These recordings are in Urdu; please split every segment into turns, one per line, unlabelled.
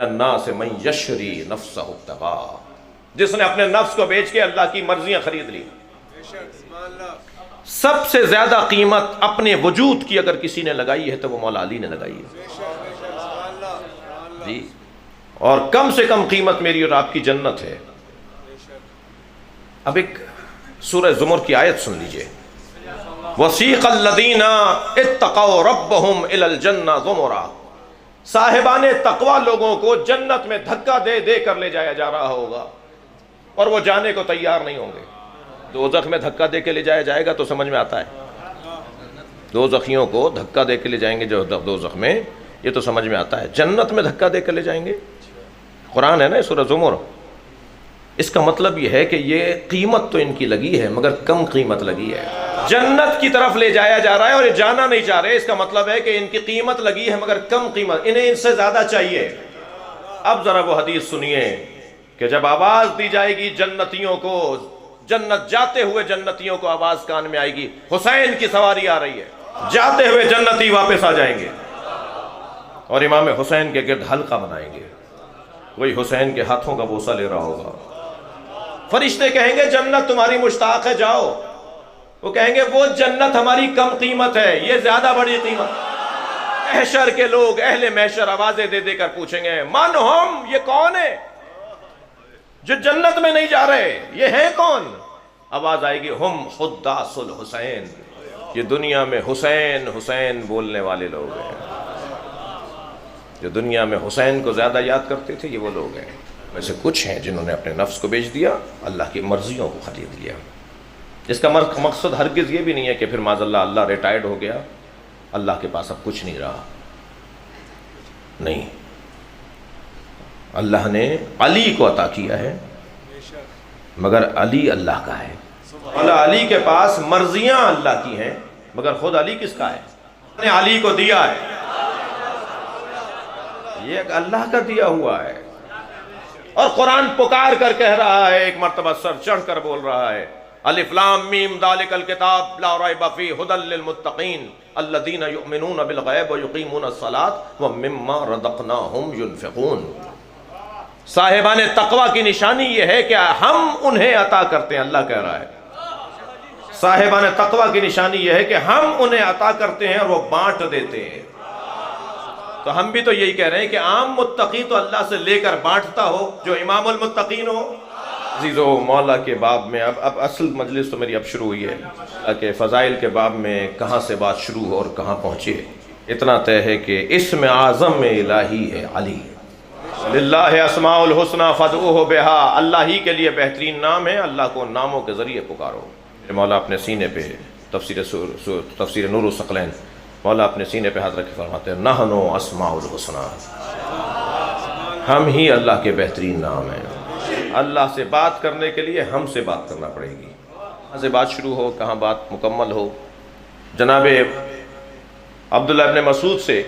الناس من یشری نفسہ ابتغاء، جس نے اپنے نفس کو بیچ کے اللہ کی مرضیاں خرید لی۔ سب سے زیادہ قیمت اپنے وجود کی اگر کسی نے لگائی ہے تو وہ مولا علی نے لگائی ہے جی، اور کم سے کم قیمت میری اور آپ کی جنت ہے۔ اب ایک سورہ زمر کی آیت سن لیجئے، وَسِيقَ الَّذِينَ اتَّقَوْا رَبَّهُمْ إِلَى الْجَنَّةِ زُمُرًا، صاحبان تقوی لوگوں کو جنت میں دھکا دے دے کر لے جایا جا رہا ہوگا اور وہ جانے کو تیار نہیں ہوں گے۔ دوزخ میں دھکا دے کے لے جایا جائے گا تو سمجھ میں آتا ہے، دوزخیوں کو دھکا دے کے لے جائیں گے جو دوزخ میں، یہ تو سمجھ میں آتا ہے۔ جنت میں دھکا دے کے لے جائیں گے، قرآن ہے نا سورہ زمر۔ اس کا مطلب یہ ہے کہ یہ قیمت تو ان کی لگی ہے مگر کم قیمت لگی ہے، جنت کی طرف لے جایا جا رہا ہے اور یہ جانا نہیں چاہ رہے۔ اس کا مطلب ہے کہ ان کی قیمت لگی ہے مگر کم قیمت، انہیں ان سے زیادہ چاہیے۔ اب ذرا وہ حدیث سنیے کہ جب آواز دی جائے گی جنتیوں کو، جنت جاتے ہوئے جنتیوں کو آواز کان میں آئے گی، حسین کی سواری آ رہی ہے، جاتے ہوئے جنتی واپس آ جائیں گے اور امام حسین کے گرد حلقہ بنائیں گے، وہی حسین کے ہاتھوں کا بوسہ لے رہا ہوگا۔ فرشتے کہیں گے جنت تمہاری مشتاق ہے، جاؤ۔ وہ کہیں گے وہ جنت ہماری کم قیمت ہے، یہ زیادہ بڑی قیمت۔ محشر کے لوگ، اہل محشر آوازیں دے دے کر پوچھیں گے من ہم، یہ کون ہے جو جنت میں نہیں جا رہے، یہ ہیں کون؟ آواز آئے گی ہم خداس الحسین، یہ دنیا میں حسین حسین بولنے والے لوگ ہیں، جو دنیا میں حسین کو زیادہ یاد کرتے تھے، یہ وہ لوگ ہیں۔ ویسے کچھ ہیں جنہوں نے اپنے نفس کو بیچ دیا، اللہ کی مرضیوں کو خرید لیا۔ اس کا مقصد ہرگز یہ بھی نہیں ہے کہ پھر معاذ اللہ اللہ ریٹائرڈ ہو گیا، اللہ کے پاس اب کچھ نہیں رہا، نہیں۔ اللہ نے علی کو عطا کیا ہے مگر علی اللہ کا ہے، اللہ علی کے پاس مرضیاں اللہ کی ہیں مگر خود علی کس کا ہے؟ نے علی کو دیا ہے، یہ ایک اللہ کا دیا ہوا ہے۔ اور قرآن پکار کر کہہ رہا ہے، ایک مرتبہ سر چڑھ کر بول رہا ہے، الف لام میم ذالک الکتاب لا ریب فیہ ھدی للمتقین الذین یؤمنون بالغیب ویقیمون الصلاۃ ومما رزقناہم ینفقون۔ صاحبان تقوی کی نشانی یہ ہے کہ ہم انہیں عطا کرتے ہیں، اللہ کہہ رہا ہے۔ صاحبان تقوی کی نشانی یہ ہے کہ ہم انہیں عطا کرتے ہیں اور وہ بانٹ دیتے ہیں۔ تو ہم بھی تو یہی کہہ رہے ہیں کہ عام متقی تو اللہ سے لے کر بانٹتا ہو، جو امام المتقین ہو۔ عزیزو، مولا کے باب میں اب اصل مجلس تو میری اب شروع ہوئی ہے کہ فضائل کے باب میں کہاں سے بات شروع ہو اور کہاں پہنچے۔ اتنا طے ہے کہ اسم اعظم میں الہی ہے علی، للہ اسماء الحسنی فادعوہ بہا، اللہ ہی کے لیے بہترین نام ہے، اللہ کو ناموں کے ذریعے پکارو۔ مولا اپنے سینے پہ تفسیر نور الثقلین، مولا اپنے سینے پہ ہاتھ رکھ فرماتے ہیں نحن اسماء الحسنی، ہم ہی اللہ کے بہترین نام ہیں۔ اللہ سے بات کرنے کے لیے ہم سے بات کرنا پڑے گی، کہاں سے بات شروع ہو کہاں بات مکمل ہو۔ جناب عبداللہ ابن مسعود سے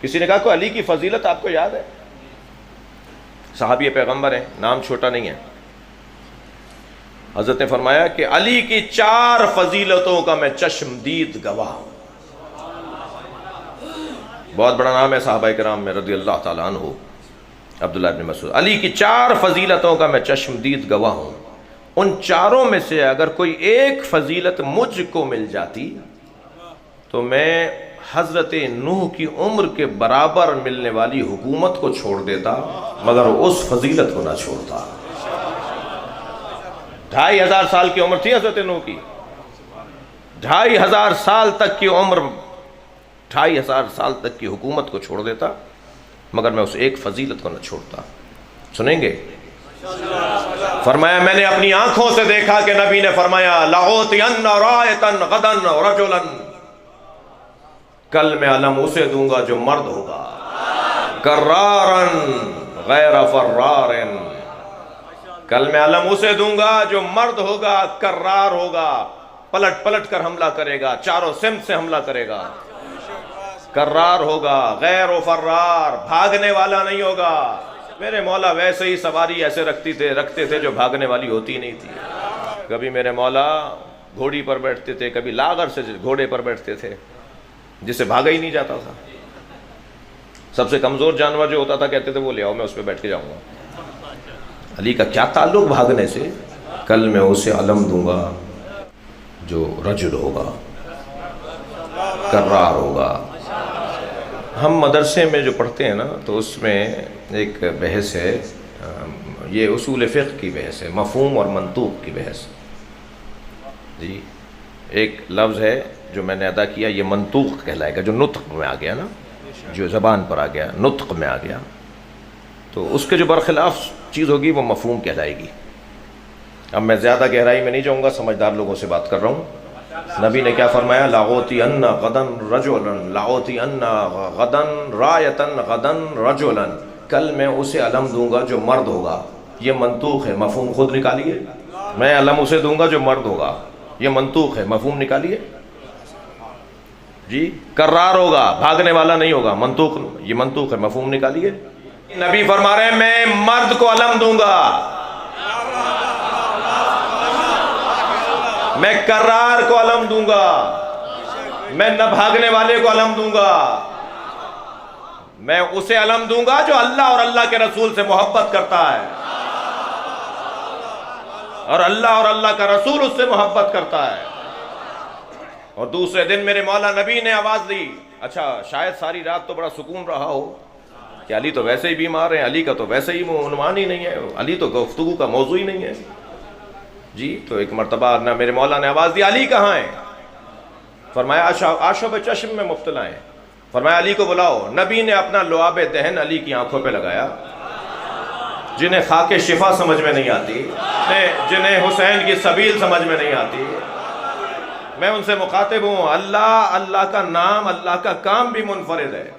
کسی نے کہا کہ علی کی فضیلت آپ کو یاد ہے؟ صحابی پیغمبر ہیں، نام چھوٹا نہیں ہے۔ حضرت نے فرمایا کہ علی کی 4 فضیلتوں کا میں چشمدید گواہ ہوں۔ بہت بڑا نام ہے صحابہ کرام میں رضی اللہ تعالیٰ عنہ، عبداللہ ابن مسعود۔ علی کی 4 فضیلتوں کا میں چشمدید گواہ ہوں، ان 4 میں سے اگر کوئی ایک فضیلت مجھ کو مل جاتی تو میں حضرت نوح کی عمر کے برابر ملنے والی حکومت کو چھوڑ دیتا مگر اس فضیلت کو نہ چھوڑتا۔ 2500 سال کی عمر تھی حضرت نوح کی، 2500 سال تک کی عمر، 2500 سال تک کی حکومت کو چھوڑ دیتا مگر میں اس ایک فضیلت کو نہ چھوڑتا۔ سنیں گے؟ فرمایا میں نے اپنی آنکھوں سے دیکھا کہ نبی نے فرمایا لَأُعْطِيَنَّ رَائِطًا غَدًا رَجُلًا، کل میں علم اسے دوں گا جو مرد ہوگا، کرارن غیر فرارن، کل میں علم اسے دوں گا جو مرد ہوگا، کرار ہوگا، پلٹ پلٹ کر حملہ کرے گا، چاروں سمت سے حملہ کرے گا، کرار ہوگا، غیر و فرار، بھاگنے والا نہیں ہوگا۔ میرے مولا ویسے ہی سواری ایسے رکھتے تھے جو بھاگنے والی ہوتی نہیں تھی۔ کبھی میرے مولا گھوڑی پر بیٹھتے تھے، کبھی لاغر سے گھوڑے پر بیٹھتے تھے جسے بھاگا ہی نہیں جاتا تھا۔ سب سے کمزور جانور جو ہوتا تھا کہتے تھے وہ لے آؤ، میں اس پہ بیٹھ کے جاؤں گا۔ علی کا کیا تعلق بھاگنے سے؟ کل میں اسے علم دوں گا جو رجل ہوگا، کرار ہوگا۔ ہم مدرسے میں جو پڑھتے ہیں نا تو اس میں ایک بحث ہے، یہ اصول فقہ کی بحث ہے، مفہوم اور منطوق کی بحث۔ جی ایک لفظ ہے جو میں نے ادا کیا، یہ منطوق کہلائے گا، جو نطق میں آ گیا نا، جو زبان پر آ گیا، نطق میں آ گیا، تو اس کے جو برخلاف چیز ہوگی وہ مفہوم کہلائے گی۔ اب میں زیادہ گہرائی میں نہیں جاؤں گا، سمجھدار لوگوں سے بات کر رہا ہوں۔ نبی نے کیا فرمایا؟ لاغوتین غدن رجلا، لاغوتین غدن رایتن غدن رجلا، کل میں اسے علم دوں گا جو مرد ہوگا۔ یہ منطوق ہے، مفہوم خود نکالیے۔ میں علم اسے دوں گا جو مرد ہوگا، یہ منطوق ہے، مفہوم نکالیے۔ جی کرار ہوگا، بھاگنے والا نہیں ہوگا، منطوق، یہ منطوق ہے، مفہوم نکالیے۔ نبی فرما رہے ہیں میں مرد کو علم دوں گا، میں کرار کو علم دوں گا، میں نہ بھاگنے والے کو علم دوں گا، میں اسے علم دوں گا جو اللہ اور اللہ کے رسول سے محبت کرتا ہے، اور اللہ اور اللہ کا رسول اس سے محبت کرتا ہے۔ اور دوسرے دن میرے مولا نبی نے آواز دی۔ اچھا شاید ساری رات تو بڑا سکون رہا ہو کہ علی تو ویسے ہی بیمار ہیں، علی کا تو ویسے ہی عنوان ہی نہیں ہے، علی تو گفتگو کا موضوع ہی نہیں ہے۔ جی تو ایک مرتبہ نہ میرے مولا نے آواز دی علی کہاں ہیں؟ فرمایا آشوب چشم میں مبتلا ہیں۔ فرمایا علی کو بلاؤ۔ نبی نے اپنا لعاب دہن علی کی آنکھوں پہ لگایا۔ جنہیں خاک شفا سمجھ میں نہیں آتی، جنہیں حسین کی سبیل سمجھ میں نہیں آتی، میں ان سے مخاطب ہوں، اللہ کا نام، اللہ کا کام بھی منفرد ہے۔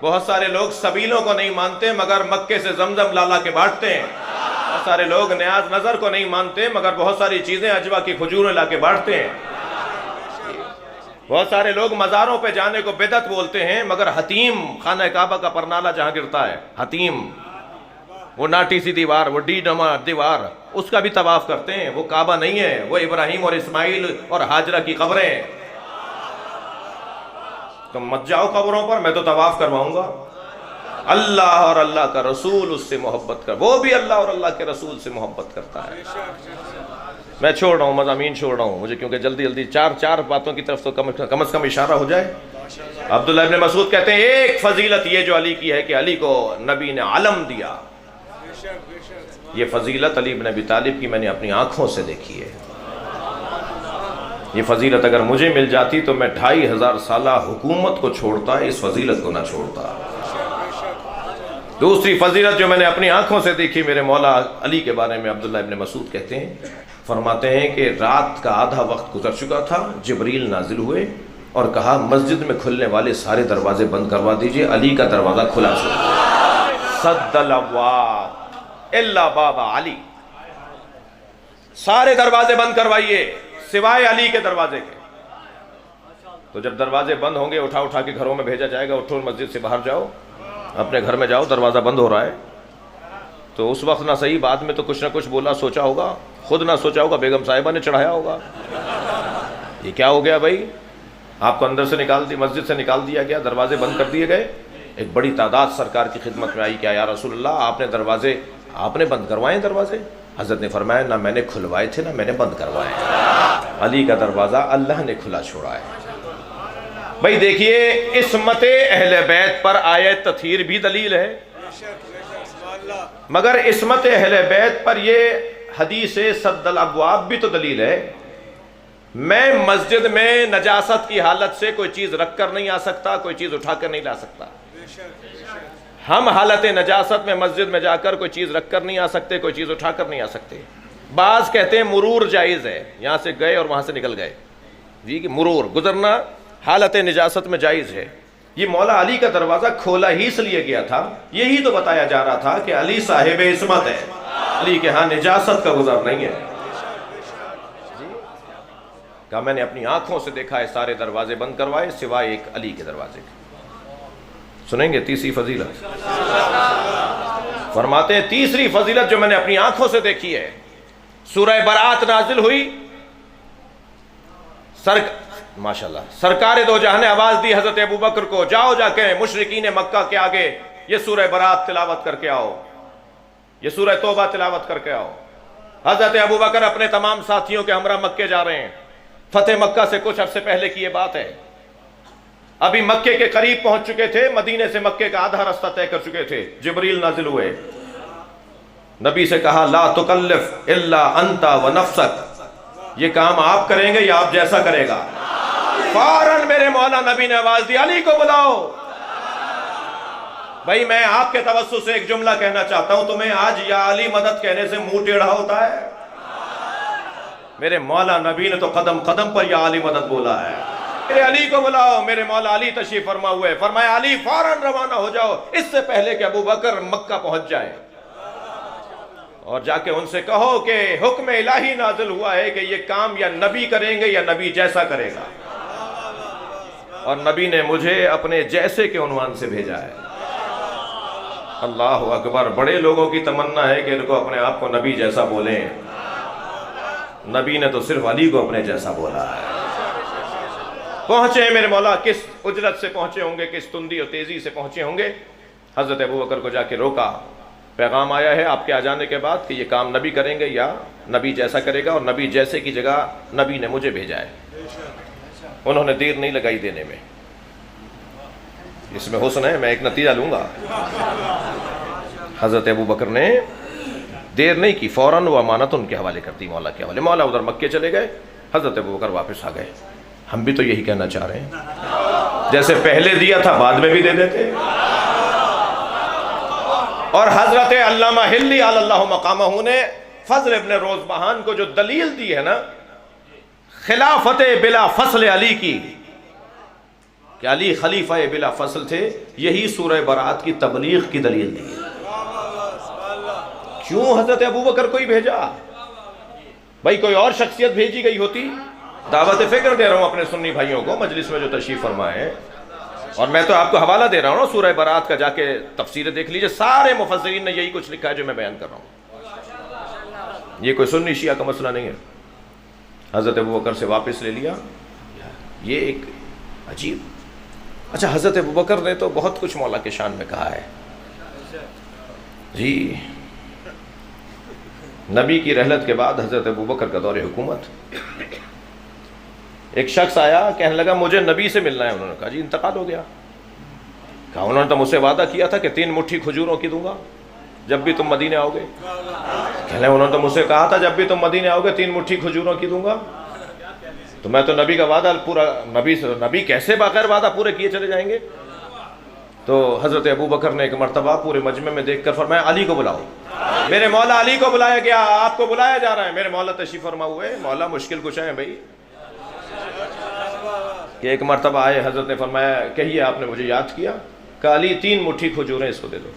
بہت سارے لوگ سبیلوں کو نہیں مانتے مگر مکے سے زمزم لالا کے بانٹتے ہیں، بہت سارے لوگ نیاز نظر کو نہیں مانتے مگر بہت ساری چیزیں اجوا کی کھجوریں لا کے بانٹتے ہیں، بہت سارے لوگ مزاروں پہ جانے کو بدعت بولتے ہیں مگر حتیم، خانہ کعبہ کا پرنالہ جہاں گرتا ہے، حتیم، وہ ناٹی سی دیوار، وہ ڈی نما دیوار، اس کا بھی طواف کرتے ہیں، وہ کعبہ نہیں ہے، وہ ابراہیم اور اسماعیل اور ہاجرہ کی قبریں ہیں۔ تم مت جاؤ قبروں پر، میں تو طواف کرواؤں گا۔ اللہ اور اللہ کا رسول اس سے محبت کر، وہ بھی اللہ اور اللہ کے رسول سے محبت کرتا ہے۔ میں چھوڑ رہا ہوں، مضامین چھوڑ رہا ہوں مجھے، کیونکہ جلدی چار باتوں کی طرف تو کم از کم اشارہ ہو جائے۔ عبداللہ ابن مسعود کہتے ہیں ایک فضیلت یہ جو علی کی ہے کہ علی کو نبی نے علم دیا، یہ فضیلت علی بن ابی طالب کی میں نے اپنی آنکھوں سے دیکھی ہے۔ یہ فضیلت اگر مجھے مل جاتی تو میں 2500 سالہ حکومت کو چھوڑتا، اس فضیلت کو نہ چھوڑتا۔ دوسری فضیلت جو میں نے اپنی آنکھوں سے دیکھی میرے مولا علی کے بارے میں، عبداللہ ابن مسعود کہتے ہیں، فرماتے ہیں کہ رات کا آدھا وقت گزر چکا تھا، جبریل نازل ہوئے اور کہا مسجد میں کھلنے والے سارے دروازے بند کروا دیجئے، علی کا دروازہ کھلا چھوڑ، سد الابواب الا باب علی، سارے دروازے بند کروائیے سوائے علی کے دروازے کے۔ تو جب دروازے بند ہوں گے اٹھا کے گھروں میں بھیجا جائے گا، اٹھو مسجد سے باہر جاؤ، اپنے گھر میں جاؤ، دروازہ بند ہو رہا ہے۔ تو اس وقت نہ صحیح، بعد میں تو کچھ نہ کچھ بولا، سوچا ہوگا، خود نہ سوچا ہوگا، بیگم صاحبہ نے چڑھایا ہوگا، یہ کیا ہو گیا بھائی، آپ کو اندر سے مسجد سے نکال دیا گیا، دروازے بند کر دیے گئے۔ ایک بڑی تعداد سرکار کی خدمت میں آئی، کیا یا رسول اللہ آپ نے بند کروائے دروازے؟ حضرت نے فرمایا نہ میں نے کھلوائے تھے نہ میں نے بند کروائے، علی کا دروازہ اللہ نے کھلا چھوڑا ہے۔ بھائی دیکھیے عصمت اہل بیت پر آیت تطہیر بھی دلیل ہے، مگر عصمت اہل بیت پر یہ حدیث سد الابواب بھی تو دلیل ہے۔ میں مسجد میں نجاست کی حالت سے کوئی چیز رکھ کر نہیں آ سکتا، کوئی چیز اٹھا کر نہیں لا سکتا۔ ہم حالت نجاست میں مسجد میں جا کر کوئی چیز رکھ کر نہیں آ سکتے، کوئی چیز اٹھا کر نہیں آ سکتے۔ بعض کہتے ہیں مرور جائز ہے، یہاں سے گئے اور وہاں سے نکل گئے، جی کہ مرور گزرنا حالت نجاست میں جائز ہے۔ یہ مولا علی کا دروازہ کھولا ہی اس لیے گیا تھا، یہی تو بتایا جا رہا تھا کہ علی صاحب عصمت ہے، علی کے ہاں نجاست کا گزر نہیں ہے۔ کہا میں نے اپنی آنکھوں سے دیکھا ہے، سارے دروازے بند کروائے سوائے ایک علی کے دروازے کے۔ سنیں گے تیسری فضیلت؟ فرماتے ہیں تیسری فضیلت جو میں نے اپنی آنکھوں سے دیکھی ہے، سورہ برات نازل ہوئی، ماشاءاللہ سرکار دو جہاں نے آواز دی حضرت ابو بکر کو، جاؤ جا کے مشرکین مکہ کے آگے یہ سورہ برات تلاوت کر کے آؤ، یہ سورہ توبہ تلاوت کر کے آؤ۔ حضرت ابو بکر اپنے تمام ساتھیوں کے ہمراہ مکے جا رہے ہیں۔ فتح مکہ سے کچھ عرصے پہلے کی یہ بات ہے، ابھی مکے کے قریب پہنچ چکے تھے، مدینے سے مکے کا آدھا راستہ طے کر چکے تھے۔ جبریل نازل ہوئے، نبی سے کہا لا تکلف الا انت ونفسک، یہ کام آپ کریں گے یا آپ جیسا کرے گا؟ فوراً میرے مولا نبی نے آواز دی علی کو بلاؤ۔ بھائی میں آپ کے توسط سے ایک جملہ کہنا چاہتا ہوں، تمہیں آج یا علی مدد کہنے سے منہ ٹیڑھا ہوتا ہے؟ میرے مولا نبی نے تو قدم قدم پر یا علی مدد بولا ہے۔ میرے علی کو بلاؤ۔ میرے مولا علی تشریف فرما ہوئے، فرمایا علی فوراً روانہ ہو جاؤ اس سے پہلے کہ ابو بکر مکہ پہنچ جائے، اور جا کے ان سے کہو کہ حکم الہی نازل ہوا ہے کہ یہ کام یا نبی کریں گے یا نبی جیسا کرے گا، اور نبی نے مجھے اپنے جیسے کے عنوان سے بھیجا ہے۔ اللہ اکبر، بڑے لوگوں کی تمنا ہے کہ ان کو اپنے آپ کو نبی جیسا بولیں، نبی نے تو صرف علی کو اپنے جیسا بولا ہے۔ پہنچے ہیں میرے مولا، کس اجرت سے پہنچے ہوں گے، کس تندی اور تیزی سے پہنچے ہوں گے۔ حضرت ابو بکر کو جا کے روکا، پیغام آیا ہے آپ کے آ جانے کے بعد کہ یہ کام نبی کریں گے یا نبی جیسا کرے گا، اور نبی جیسے کی جگہ نبی نے مجھے بھیجا ہے۔ انہوں نے دیر نہیں لگائی دینے میں، اس میں حسن ہے، میں ایک نتیجہ لوں گا۔ حضرت ابو بکر نے دیر نہیں کی، فوراً وہ امانت ان کے حوالے کر دی، مولا کے حوالے۔ مولا ادھر مکے چلے گئے، حضرت ابو بکر واپس آ گئے۔ ہم بھی تو یہی کہنا چاہ رہے ہیں، جیسے پہلے دیا تھا بعد میں بھی دے دیتے۔ اور حضرت علامہ ہلی علی اللہ مقامہ نے فضل ابن روزبہان کو جو دلیل دی ہے نا خلافت بلا فصل علی کی، کہ علی خلیفہ بلا فصل تھے، یہی سورہ برات کی تبلیغ کی دلیل دی ہے۔ کیوں حضرت ابو بکر کو ہی بھیجا؟ بھائی کوئی اور شخصیت بھیجی گئی ہوتی۔ دعوت فکر دے رہا ہوں اپنے سنی بھائیوں کو مجلس میں جو تشریف فرمائے، اور میں تو آپ کو حوالہ دے رہا ہوں سورہ برات کا، جا کے تفسیر دیکھ لیجئے، سارے مفسرین نے یہی کچھ لکھا ہے جو میں بیان کر رہا ہوں، یہ کوئی سنی شیعہ کا مسئلہ نہیں ہے۔ حضرت ابو بکر سے واپس لے لیا، یہ ایک عجیب۔ اچھا حضرت ابو بکر نے تو بہت کچھ مولا کے شان میں کہا ہے جی۔ نبی کی رحلت کے بعد حضرت ابو بکر کا دور حکومت، ایک شخص آیا کہنے لگا مجھے نبی سے ملنا ہے۔ انہوں نے کہا جی انتقال ہو گیا۔ کہا انہوں نے تو مجھ سے وعدہ کیا تھا کہ 3 مٹھی کھجوروں کی دوں گا جب بھی تم مدینے آؤ گے۔ کہنے انہوں نے تو مجھ سے کہا تھا جب بھی تم مدینے آؤ گے 3 مٹھی کھجوروں کی دوں گا، تو میں تو نبی کا وعدہ پورا، نبی کیسے بغیر وعدہ پورے کیے چلے جائیں گے؟ تو حضرت ابو بکر نے ایک مرتبہ پورے مجمع میں دیکھ کر فرمایا علی کو بلاؤ۔ میرے مولا علی کو بلایا گیا، آپ کو بلایا جا رہا ہے۔ میرے مولا تشریف فرما ہوئے، مولا مشکل کچھ ہے بھائی۔ کہ ایک مرتبہ آئے، حضرت نے فرمایا کہیے آپ نے مجھے یاد کیا؟ کہ علی 3 مٹھی کھجوریں اس کو دے دو۔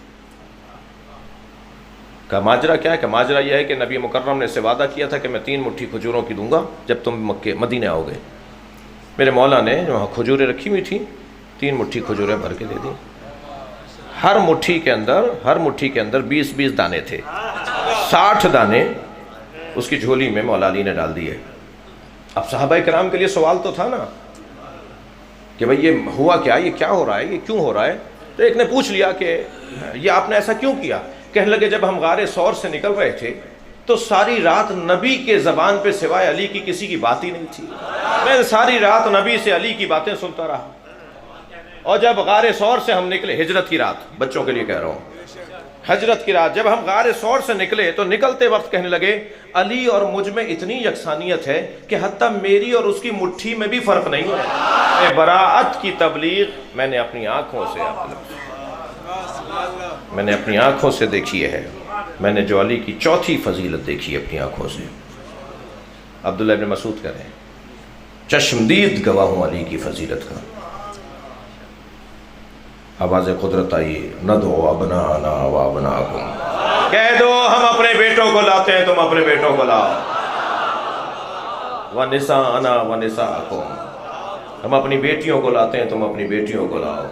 کہ ماجرا کیا ہے؟ کہ ماجرا یہ ہے کہ نبی مکرم نے اس سے وعدہ کیا تھا کہ میں 3 مٹھی کھجوروں کی دوں گا جب تم مکے مدینے آؤ گے۔ میرے مولا نے جو وہاں کھجوریں رکھی ہوئی تھیں 3 مٹھی کھجوریں بھر کے دے دیں۔ ہر مٹھی کے اندر 20 دانے تھے، 60 دانے اس کی جھولی میں مولا علی نے ڈال دیے۔ اب صحابہ کرام کے لیے سوال تو تھا نا کہ بھئی یہ ہوا کیا، یہ کیا ہو رہا ہے، یہ کیوں ہو رہا ہے؟ تو ایک نے پوچھ لیا کہ یہ آپ نے ایسا کیوں کیا؟ کہنے لگے جب ہم غار ثور سے نکل رہے تھے تو ساری رات نبی کے زبان پہ سوائے علی کی کسی کی بات ہی نہیں تھی، میں ساری رات نبی سے علی کی باتیں سنتا رہا۔ اور جب غار ثور سے ہم نکلے، ہجرت کی رات، بچوں کے لیے کہہ رہا ہوں، ہجرت کی رات جب ہم غار ثور سے نکلے تو نکلتے وقت کہنے لگے علی اور مجھ میں اتنی یکسانیت ہے کہ حتیٰ میری اور اس کی مٹھی میں بھی فرق نہیں ہے۔ براءت کی تبلیغ میں نے اپنی آنکھوں سے دیکھی ہے، میں نے جو علی کی 4تھی فضیلت دیکھی اپنی آنکھوں سے۔ عبداللہ ابن مسعود کہہ رہے ہیں چشمدید گواہ ہوں علی کی فضیلت کا۔ آواز قدرت آئی ندعو ابناءنا و ابناءکم، کہہ دو ہم اپنے بیٹوں کو لاتے ہیں، تم اپنے بیٹوں کو لاؤ۔ ونساءنا ونساءکم، ہم اپنی بیٹیوں کو لاتے ہیں، تم اپنی بیٹیوں کو لاؤ۔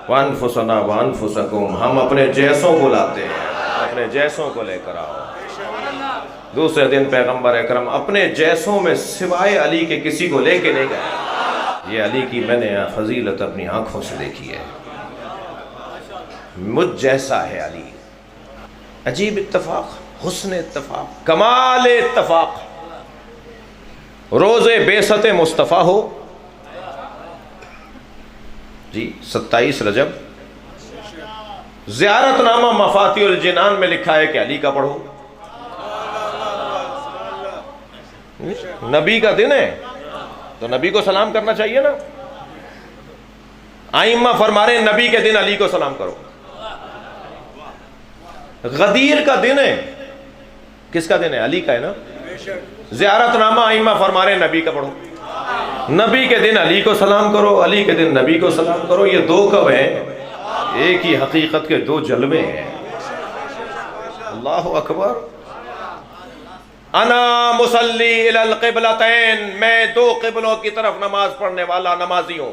وانفسنا وانفسکم، ہم اپنے جیسوں کو لاتے ہیں، اپنے جیسوں کو لے کر آؤ۔ دوسرے دن پیغمبر اکرم اپنے جیسوں میں سوائے علی کے کسی کو لے کے نہیں گئے۔ یہ علی کی میں نے فضیلت اپنی آنکھوں سے دیکھی ہے، مجھ جیسا ہے علی۔ عجیب اتفاق، حسن اتفاق، کمال اتفاق، روز بعثت مصطفیٰ ہو جی 27 رجب، زیارت نامہ مفاتیح الجنان میں لکھا ہے کہ علی کا پڑھو۔ نبی کا دن ہے تو نبی کو سلام کرنا چاہیے نا۔ ائمہ فرما رہے ہیں نبی کے دن علی کو سلام کرو۔ غدیر کا دن ہے، کس کا دن ہے؟ علی کا ہے نا۔ زیارت نامہ ائمہ فرما رہے ہیں نبی کا پڑھو۔ نبی کے دن علی کو سلام کرو، علی کے دن نبی کو سلام کرو۔ یہ دو کب ہیں؟ ایک ہی حقیقت کے دو جلوے ہیں۔ اللہ اکبر۔ انا مصلی الی القبلتین، میں دو قبلوں کی طرف نماز پڑھنے والا نمازی ہوں۔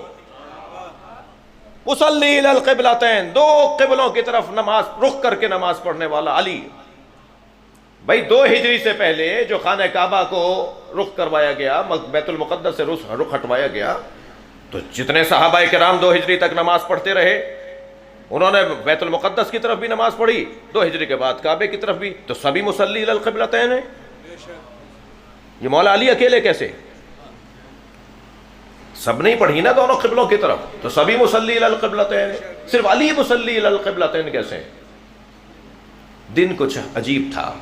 مصلی الی القبلتین، دو قبلوں کی طرف نماز رخ کر کے نماز پڑھنے والا علی۔ بھائی 2 ہجری سے پہلے جو خانہ کعبہ کو رخ کروایا گیا، بیت المقدس سے رخ ہٹوایا گیا، تو جتنے صحابہ کرام 2 ہجری تک نماز پڑھتے رہے، انہوں نے بیت المقدس کی طرف بھی نماز پڑھی، 2 ہجری کے بعد کعبے کی طرف بھی، تو سبھی مصلی الی القبلتین ہیں۔ یہ مولا علی اکیلے کیسے؟ سب نہیں پڑھی نا دونوں قبلوں کی طرف، تو سبھی مصلی الی القبلتین ہیں، صرف علی مصلی الی القبلتین کیسے؟ دن کچھ عجیب تھا۔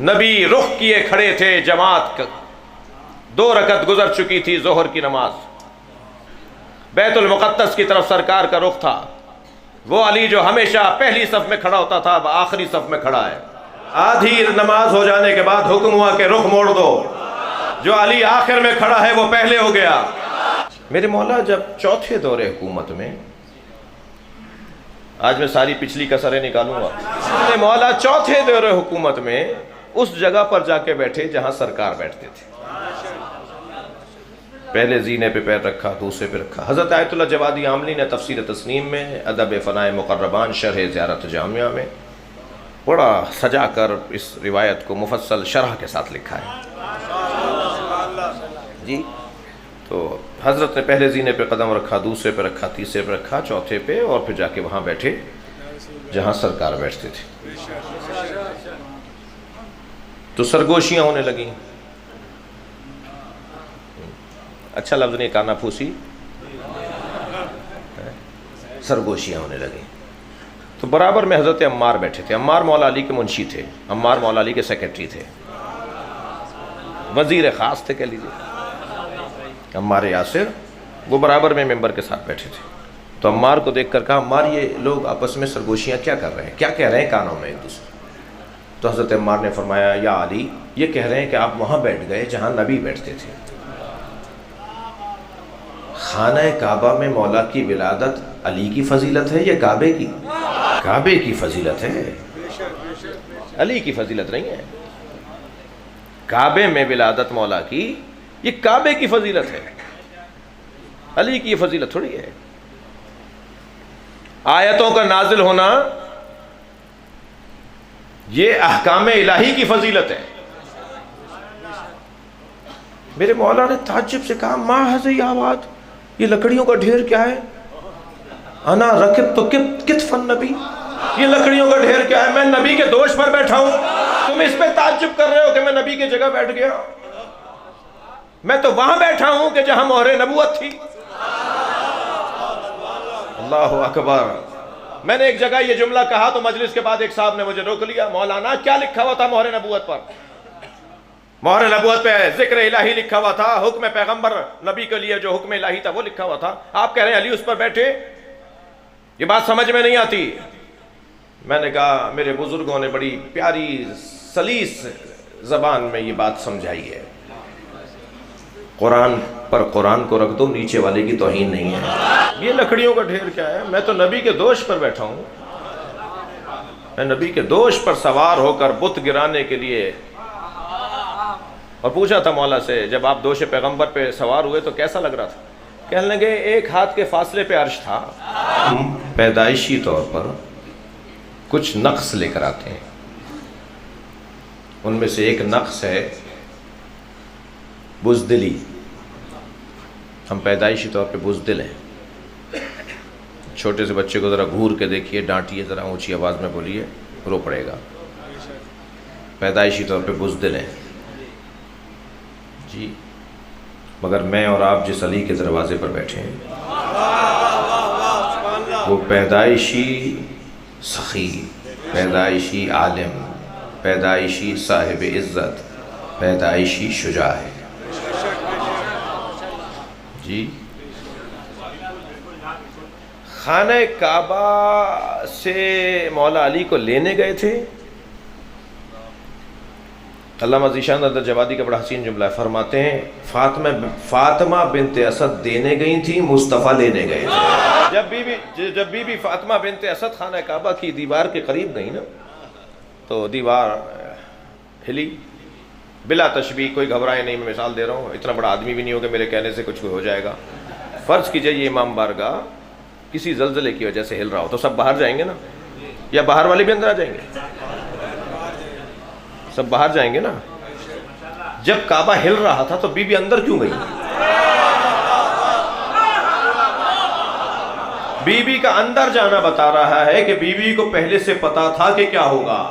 نبی رخ کیے کھڑے تھے، جماعت 2 رکعت گزر چکی تھی ظہر کی نماز، بیت المقدس کی طرف سرکار کا رخ تھا۔ وہ علی جو ہمیشہ پہلی صف میں کھڑا ہوتا تھا، اب آخری صف میں کھڑا ہے۔ آدھی نماز ہو جانے کے بعد حکم ہوا کہ رخ موڑ دو، جو علی آخر میں کھڑا ہے وہ پہلے ہو گیا۔ میرے مولا جب چوتھے دور حکومت میں، آج میں ساری پچھلی کسریں نکالوں گا، میرے مولا چوتھے دور حکومت میں اس جگہ پر جا کے بیٹھے جہاں سرکار بیٹھتے تھے۔ پہلے زینے پہ پیر رکھا، دوسرے پہ رکھا۔ حضرت آیت اللہ جوادی عاملی نے تفسیر تسنیم میں، ادب فنائے مقربان، شرح زیارت جامعہ میں بڑا سجا کر اس روایت کو مفصل شرح کے ساتھ لکھا ہے جی۔ تو حضرت نے پہلے زینے پہ قدم رکھا، دوسرے پہ رکھا، تیسرے پہ رکھا، چوتھے پہ، اور پھر جا کے وہاں بیٹھے جہاں سرکار بیٹھتے تھے۔ تو سرگوشیاں ہونے لگیں، اچھا لفظ نہیں، کانا پھوسی، سرگوشیاں ہونے لگیں۔ تو برابر میں حضرت عمار بیٹھے تھے۔ عمار مولا علی کے منشی تھے، عمار مولا علی کے سیکرٹری تھے، وزیر خاص تھے کہہ لیجیے، عمار یاسر۔ وہ برابر میں ممبر کے ساتھ بیٹھے تھے۔ تو عمار کو دیکھ کر کہا، عمار یہ لوگ آپس میں سرگوشیاں کیا کر رہے ہیں، کیا کہہ رہے ہیں کانوں میں ایک دوسرے؟ تو حضرت عمار نے فرمایا، یا علی، یہ کہہ رہے ہیں کہ آپ وہاں بیٹھ گئے جہاں نبی بیٹھتے تھے۔ خانہ کعبہ میں مولا کی ولادت علی کی فضیلت ہے یا کعبے کی؟ کعبے کی فضیلت ہے، علی کی فضیلت نہیں ہے۔ کعبے میں ولادت مولا کی، یہ کعبے کی فضیلت ہے، علی کی یہ فضیلت تھوڑی ہے۔ آیتوں کا نازل ہونا یہ احکام الہی کی فضیلت ہے۔ میرے مولا نے تعجب سے کہا، ما ہذی آواد، یہ لکڑیوں کا ڈھیر کیا ہے؟ انا رکب تو کتف النبی، یہ لکڑیوں کا ڈھیر کیا ہے؟ میں نبی کے دوش پر بیٹھا ہوں، تم اس پہ تعجب کر رہے ہو کہ میں نبی کی جگہ بیٹھ گیا؟ میں تو وہاں بیٹھا ہوں کہ جہاں مہر نبوت تھی۔ اللہ اکبر۔ میں نے ایک جگہ یہ جملہ کہا تو مجلس کے بعد ایک صاحب نے مجھے روک لیا، مولانا کیا لکھا ہوا تھا مہر نبوت پر؟ مہر نبوت پہ ذکر الہی لکھا ہوا تھا، حکم پیغمبر نبی کے لیے جو حکم الہی تھا وہ لکھا ہوا تھا، آپ کہہ رہے ہیں علی اس پر بیٹھے؟ یہ بات سمجھ میں نہیں آتی۔ میں نے کہا میرے بزرگوں نے بڑی پیاری سلیس زبان میں یہ بات سمجھائی ہے، قرآن پر قرآن کو رکھ دو، نیچے والے کی توہین نہیں ہے۔ یہ لکڑیوں کا ڈھیر کیا ہے؟ میں تو نبی کے دوش پر بیٹھا ہوں، میں نبی کے دوش پر سوار ہو کر بت گرانے کے لیے۔ اور پوچھا تھا مولا سے، جب آپ دوش پیغمبر پہ سوار ہوئے تو کیسا لگ رہا تھا؟ کہنے لگے ایک ہاتھ کے فاصلے پہ عرش تھا۔ ہم پیدائشی طور پر کچھ نقص لے کر آتے ہیں، ان میں سے ایک نقص ہے بزدلی، ہم پیدائشی طور پہ بزدل ہیں. چھوٹے سے بچے کو ذرا گھور کے دیکھیے، ڈانٹیے، ذرا اونچی آواز میں بولیے، رو پڑے گا. پیدائشی طور پہ بزدل ہیں جی. مگر میں اور آپ جس علی کے دروازے پر بیٹھے ہیں وہ پیدائشی سخی، پیدائشی عالم، پیدائشی صاحب عزت، پیدائشی شجاع ہے جی. خانہ کعبہ سے مولا علی کو لینے گئے تھے. علامہ ذیشان اندر جوادی کا بڑا حسین جملہ ہے، فرماتے ہیں فاطمہ بنت اسد دینے گئی تھی، مصطفیٰ لینے گئے تھے. جب بی بی فاطمہ بنت اسد خانہ کعبہ کی دیوار کے قریب گئی نا تو دیوار ہلی. بلا تشبیہ، کوئی گھبرائے نہیں، میں مثال دے رہا ہوں، اتنا بڑا آدمی بھی نہیں ہوگا میرے کہنے سے کچھ ہو جائے گا. فرض کیجئے یہ امام بارگاہ کسی زلزلے کی وجہ سے ہل رہا ہو تو سب باہر جائیں گے نا، یا باہر والے بھی اندر آ جائیں گے؟ سب باہر جائیں گے نا. جب کعبہ ہل رہا تھا تو بی بی اندر کیوں گئی؟ بی بی کا اندر جانا بتا رہا ہے کہ بی بی کو پہلے سے پتا تھا کہ کیا ہوگا.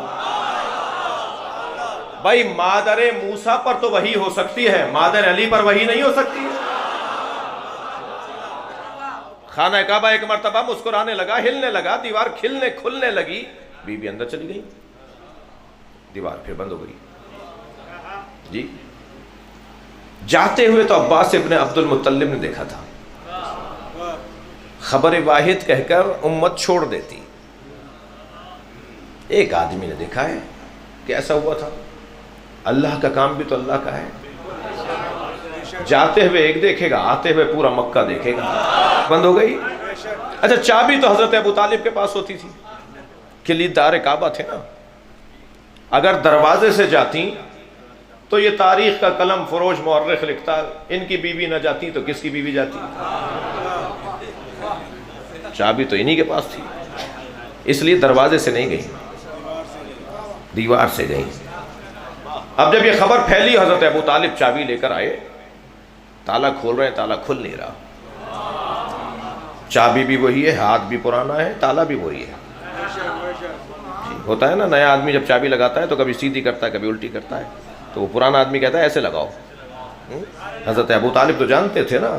بھائی مادر موسیٰ پر تو وحی ہو سکتی ہے، مادر علی پر وحی نہیں ہو سکتی. خانہ کعبہ ایک مرتبہ مسکرانے لگا، ہلنے لگا، دیوار کھلنے کھلنے لگی، بی بی اندر چلی گئی، دیوار پھر بند ہو گئی جی. جاتے ہوئے تو عباس ابن عبد المطلب نے دیکھا تھا، خبر واحد کہہ کر امت چھوڑ دیتی. ایک آدمی نے دیکھا ہے کہ ایسا ہوا تھا. اللہ کا کام بھی تو اللہ کا ہے. جاتے ہوئے ایک دیکھے گا، آتے ہوئے پورا مکہ دیکھے گا. بند ہو گئی. اچھا چابی تو حضرت ابو طالب کے پاس ہوتی تھی، کلید دار کعبہ تھے نا. اگر دروازے سے جاتی تو یہ تاریخ کا قلم فروش مورخ لکھتا ان کی بیوی نہ جاتی تو کس کی بیوی جاتی؟ چابی تو انہی کے پاس تھی، اس لیے دروازے سے نہیں گئی، دیوار سے گئی. اب جب یہ خبر پھیلی حضرت ابو طالب چابی لے کر آئے، تالا کھول رہے ہیں، تالا کھل نہیں رہا. چابی بھی وہی ہے، ہاتھ بھی پرانا ہے، تالا بھی وہی ہے. ہوتا ہے نا نیا آدمی جب چابی لگاتا ہے تو کبھی سیدھی کرتا ہے کبھی الٹی کرتا ہے، تو وہ پرانا آدمی کہتا ہے ایسے لگاؤ. حضرت ابو طالب تو جانتے تھے نا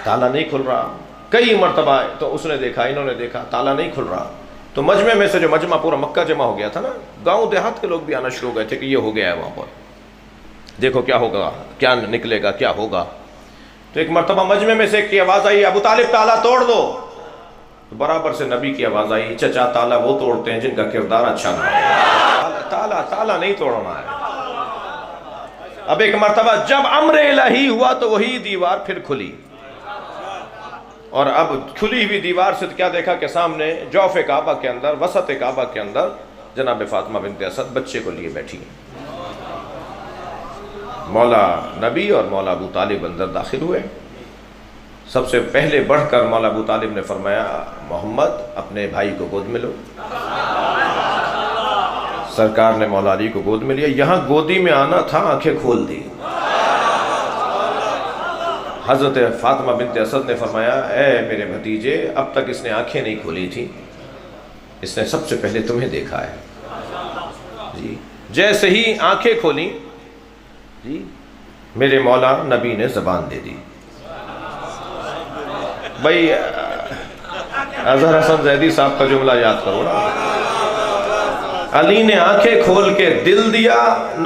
تالا نہیں کھل رہا. کئی مرتبہ تو اس نے دیکھا، انہوں نے دیکھا، تالا نہیں کھل رہا. تو مجمع میں سے جو مجمع پورا مکہ جمع ہو گیا تھا نا، گاؤں دیہات کے لوگ بھی آنا شروع ہو گئے تھے کہ یہ ہو گیا ہے وہاں پر، دیکھو کیا ہوگا، کیا نکلے گا، کیا ہوگا. تو ایک مرتبہ مجمع میں سے ایک کی آواز آئی، ابو طالب تالا توڑ دو. تو برابر سے نبی کی آواز آئی، چچا تالا وہ توڑتے ہیں جن کا کردار اچھا نہ ہو، تالا نہیں توڑنا ہے. اب ایک مرتبہ جب امر الہی ہوا تو وہی دیوار پھر کھلی، اور اب کھلی ہوئی دیوار سے کیا دیکھا کہ سامنے جوف کعبہ کے اندر، وسط کعبہ کے اندر جناب فاطمہ بنت اسد بچے کو لیے بیٹھی ہیں. مولا نبی اور مولا ابو طالب اندر داخل ہوئے. سب سے پہلے بڑھ کر مولا ابو طالب نے فرمایا، محمد اپنے بھائی کو گود میں لو. سرکار نے مولا علی کو گود میں لیا. یہاں گودی میں آنا تھا، آنکھیں کھول دی. حضرت فاطمہ بنت اسد نے فرمایا، اے میرے بھتیجے، اب تک اس نے آنکھیں نہیں کھولی تھی، اس نے سب سے پہلے تمہیں دیکھا ہے جی. جیسے ہی آنکھیں کھولی جی، میرے مولا نبی نے زبان دے دی. بھائی اظہر حسن زیدی صاحب کا جملہ یاد کرو نا، علی نے آنکھیں کھول کے دل دیا،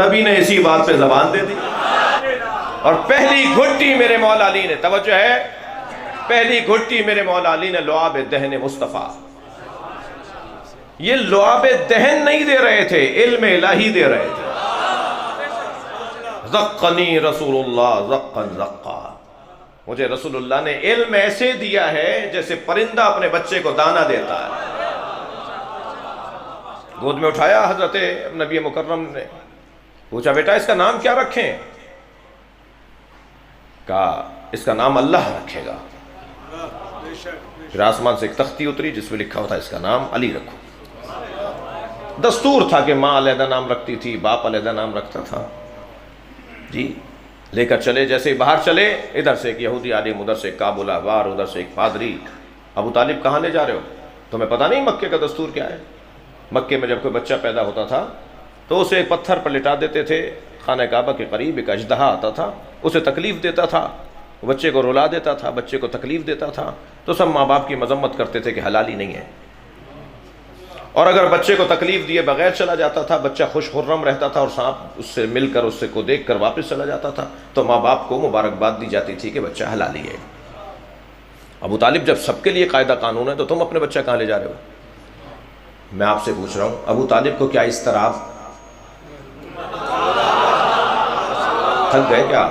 نبی نے اسی بات پہ زبان دے دی. اور پہلی گھٹی میرے مولا علی نے، توجہ ہے، پہلی گھٹی میرے مولا علی نے لعاب دہن مصطفیٰ. یہ لعاب دہن نہیں دے رہے تھے، علم الہی دے رہے تھے. زقنی رسول اللہ زقن زقا، مجھے رسول اللہ نے علم ایسے دیا ہے جیسے پرندہ اپنے بچے کو دانہ دیتا ہے. گود میں اٹھایا حضرت نبی مکرم نے، پوچھا بیٹا اس کا نام کیا رکھیں؟ کہا اس کا نام اللہ رکھے گا. پھر آسمان سے ایک تختی اتری جس میں لکھا ہوتا ہے اس کا نام علی رکھو. دستور تھا کہ ماں علیحدہ نام رکھتی تھی، باپ علیحدہ نام رکھتا تھا جی. لے کر چلے، جیسے ہی باہر چلے ادھر سے ایک یہودی عالم، ادھر سے ایک کابل احبار، ادھر سے ایک پادری. ابو طالب کہاں لے جا رہے ہو؟ تمہیں پتہ نہیں مکے کا دستور کیا ہے؟ مکے میں جب کوئی بچہ پیدا ہوتا تھا تو اسے ایک پتھر پر لٹا دیتے تھے، خانہ کعبہ کے قریب ایک اژدہا آتا تھا، اسے تکلیف دیتا تھا، بچے کو رلا دیتا تھا، بچے کو تکلیف دیتا تھا، تو سب ماں باپ کی مذمت کرتے تھے کہ حلالی نہیں ہے. اور اگر بچے کو تکلیف دیے بغیر چلا جاتا تھا، بچہ خوش خرم رہتا تھا اور سانپ اس سے مل کر اس سے کو دیکھ کر واپس چلا جاتا تھا، تو ماں باپ کو مبارکباد دی جاتی تھی کہ بچہ حلالی ہے. ابو طالب جب سب کے لیے قاعدہ قانون ہے تو تم اپنے بچہ کہاں لے جا رہے ہو؟ میں آپ سے پوچھ رہا ہوں، ابو طالب کو کیا اس طرح تھک گئے کیا؟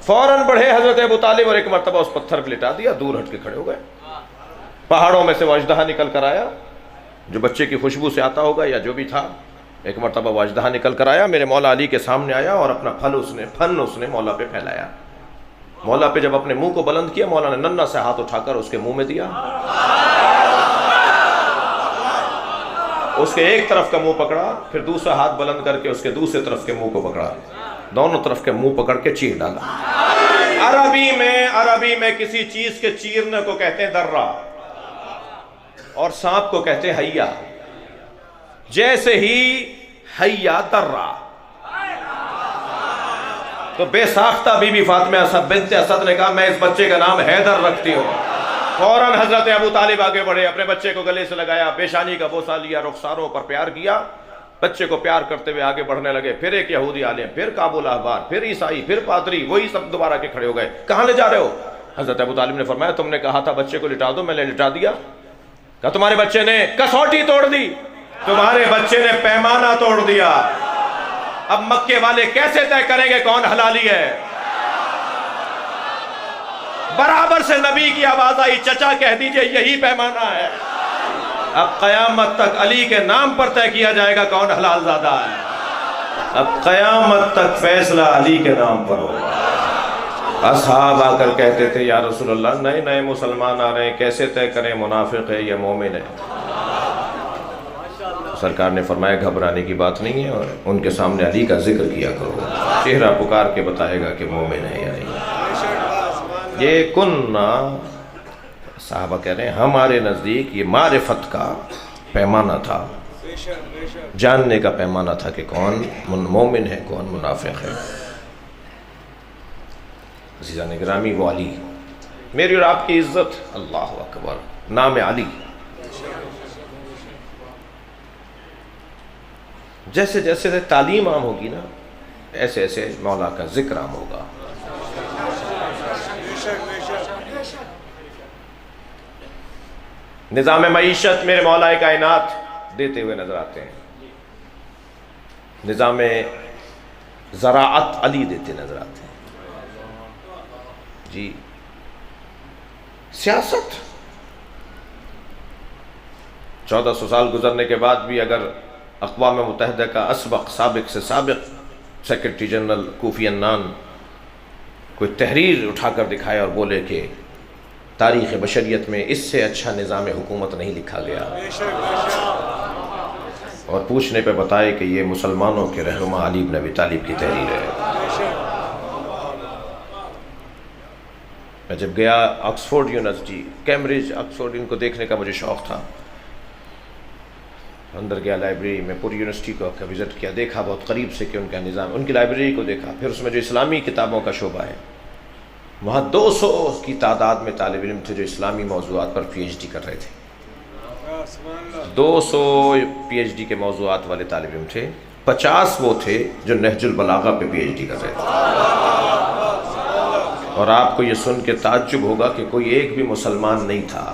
فوراً بڑھے حضرت ابو طالب اور ایک مرتبہ اس پتھر پہ لٹا دیا، دور ہٹ کے کھڑے ہو گئے. پہاڑوں میں سے وہ اژدہا نکل کر آیا جو بچے کی خوشبو سے آتا ہوگا یا جو بھی تھا. ایک مرتبہ وہ اژدہا نکل کر آیا، میرے مولا علی کے سامنے آیا اور اپنا پھن اس نے مولا پہ پھیلایا. مولا پہ جب اپنے منہ کو بلند کیا، مولا نے ننھا سے ہاتھ اٹھا کر اس کے منہ میں دیا. اس کے ایک طرف کا منہ پکڑا، پھر دوسرا ہاتھ بلند کر کے اس کے دوسرے طرف کے منہ کو پکڑا، دونوں طرف کے منہ پکڑ کے چیر ڈالا. عربی میں کسی چیز کے چیرنے کو کہتے ہیں درہ، اور سانپ کو کہتے ہیں حیا. جیسے ہی حیا درہ، تو بے ساختہ بی بی فاطمہ بنت اسد نے کہا میں اس بچے کا نام حیدر رکھتی ہوں. فوراً حضرت ابو طالب آگے بڑھے، اپنے بچے کو گلے سے لگایا، پیشانی کا بوسہ لیا، رخساروں پر پیار کیا، بچے کو پیار کرتے ہوئے آگے بڑھنے لگے. پھر ایک یہودی عالم، پھر کابل احبار، پھر عیسائی، پھر پادری، وہی سب دوبارہ کے کھڑے ہو گئے. کہاں لے جا رہے ہو؟ حضرت ابو طالب نے فرمایا تم نے کہا تھا بچے کو لٹا دو، میں نے لٹا دیا. کہا تمہارے بچے نے کسوٹی توڑ دی، تمہارے بچے نے پیمانہ توڑ دیا. اب مکے والے کیسے طے کریں گے کون حلالی ہے؟ برابر سے نبی کی آواز آئی، چچا کہہ دیجئے یہی پیمانہ ہے. اب قیامت تک علی کے نام پر طے کیا جائے گا کون حلال زادہ ہے. اب قیامت تک فیصلہ علی کے نام پر ہوگا. اصحاب آ کر کہتے تھے یا رسول اللہ نئے نئے مسلمان آ رہے ہیں، کیسے طے کریں منافق ہے یا مومن ہے؟ سرکار نے فرمایا گھبرانے کی بات نہیں ہے، اور ان کے سامنے علی کا ذکر کیا کرو، چہرہ پکار کے بتائے گا کہ مومن ہے یا نہیں. یہ کننا، صحابہ کہہ رہے ہیں ہمارے نزدیک یہ معرفت کا پیمانہ تھا، جاننے کا پیمانہ تھا کہ کون مومن ہے کون منافق ہے. عزیزان گرامی، وہ علی، میری اور آپ کی عزت، اللہ اکبر، نام علی. جیسے جیسے تعلیم عام ہوگی نا، ایسے ایسے مولا کا ذکر عام ہوگا. نظام معیشت میرے مولا کائنات دیتے ہوئے نظر آتے ہیں، نظام زراعت علی دیتے نظر آتے ہیں. جی سیاست 1400 سال گزرنے کے بعد بھی اگر اقوام متحدہ کا سابق سے سابق سیکرٹری جنرل کوفی عنان کوئی تحریر اٹھا کر دکھائے اور بولے کہ تاریخ بشریت میں اس سے اچھا نظام حکومت نہیں لکھا گیا، اور پوچھنے پہ بتائے کہ یہ مسلمانوں کے رہنما علی بن ابی طالب کی تحریر ہے. میں جب گیا آکسفورڈ یونیورسٹی، کیمبرج، آکسفورڈ، ان کو دیکھنے کا مجھے شوق تھا. اندر گیا لائبریری میں، پوری یونیورسٹی کو وزٹ کیا، دیکھا بہت قریب سے کہ ان کا نظام، ان کی لائبریری کو دیکھا. پھر اس میں جو اسلامی کتابوں کا شعبہ ہے، وہاں 200 کی تعداد میں طالب علم تھے جو اسلامی موضوعات پر پی ایچ ڈی کر رہے تھے. 200 پی ایچ ڈی کے موضوعات والے طالب علم تھے، 50 وہ تھے جو نہج البلاغہ پہ پی ایچ ڈی کر رہے تھے. اور آپ کو یہ سن کے تعجب ہوگا کہ کوئی ایک بھی مسلمان نہیں تھا،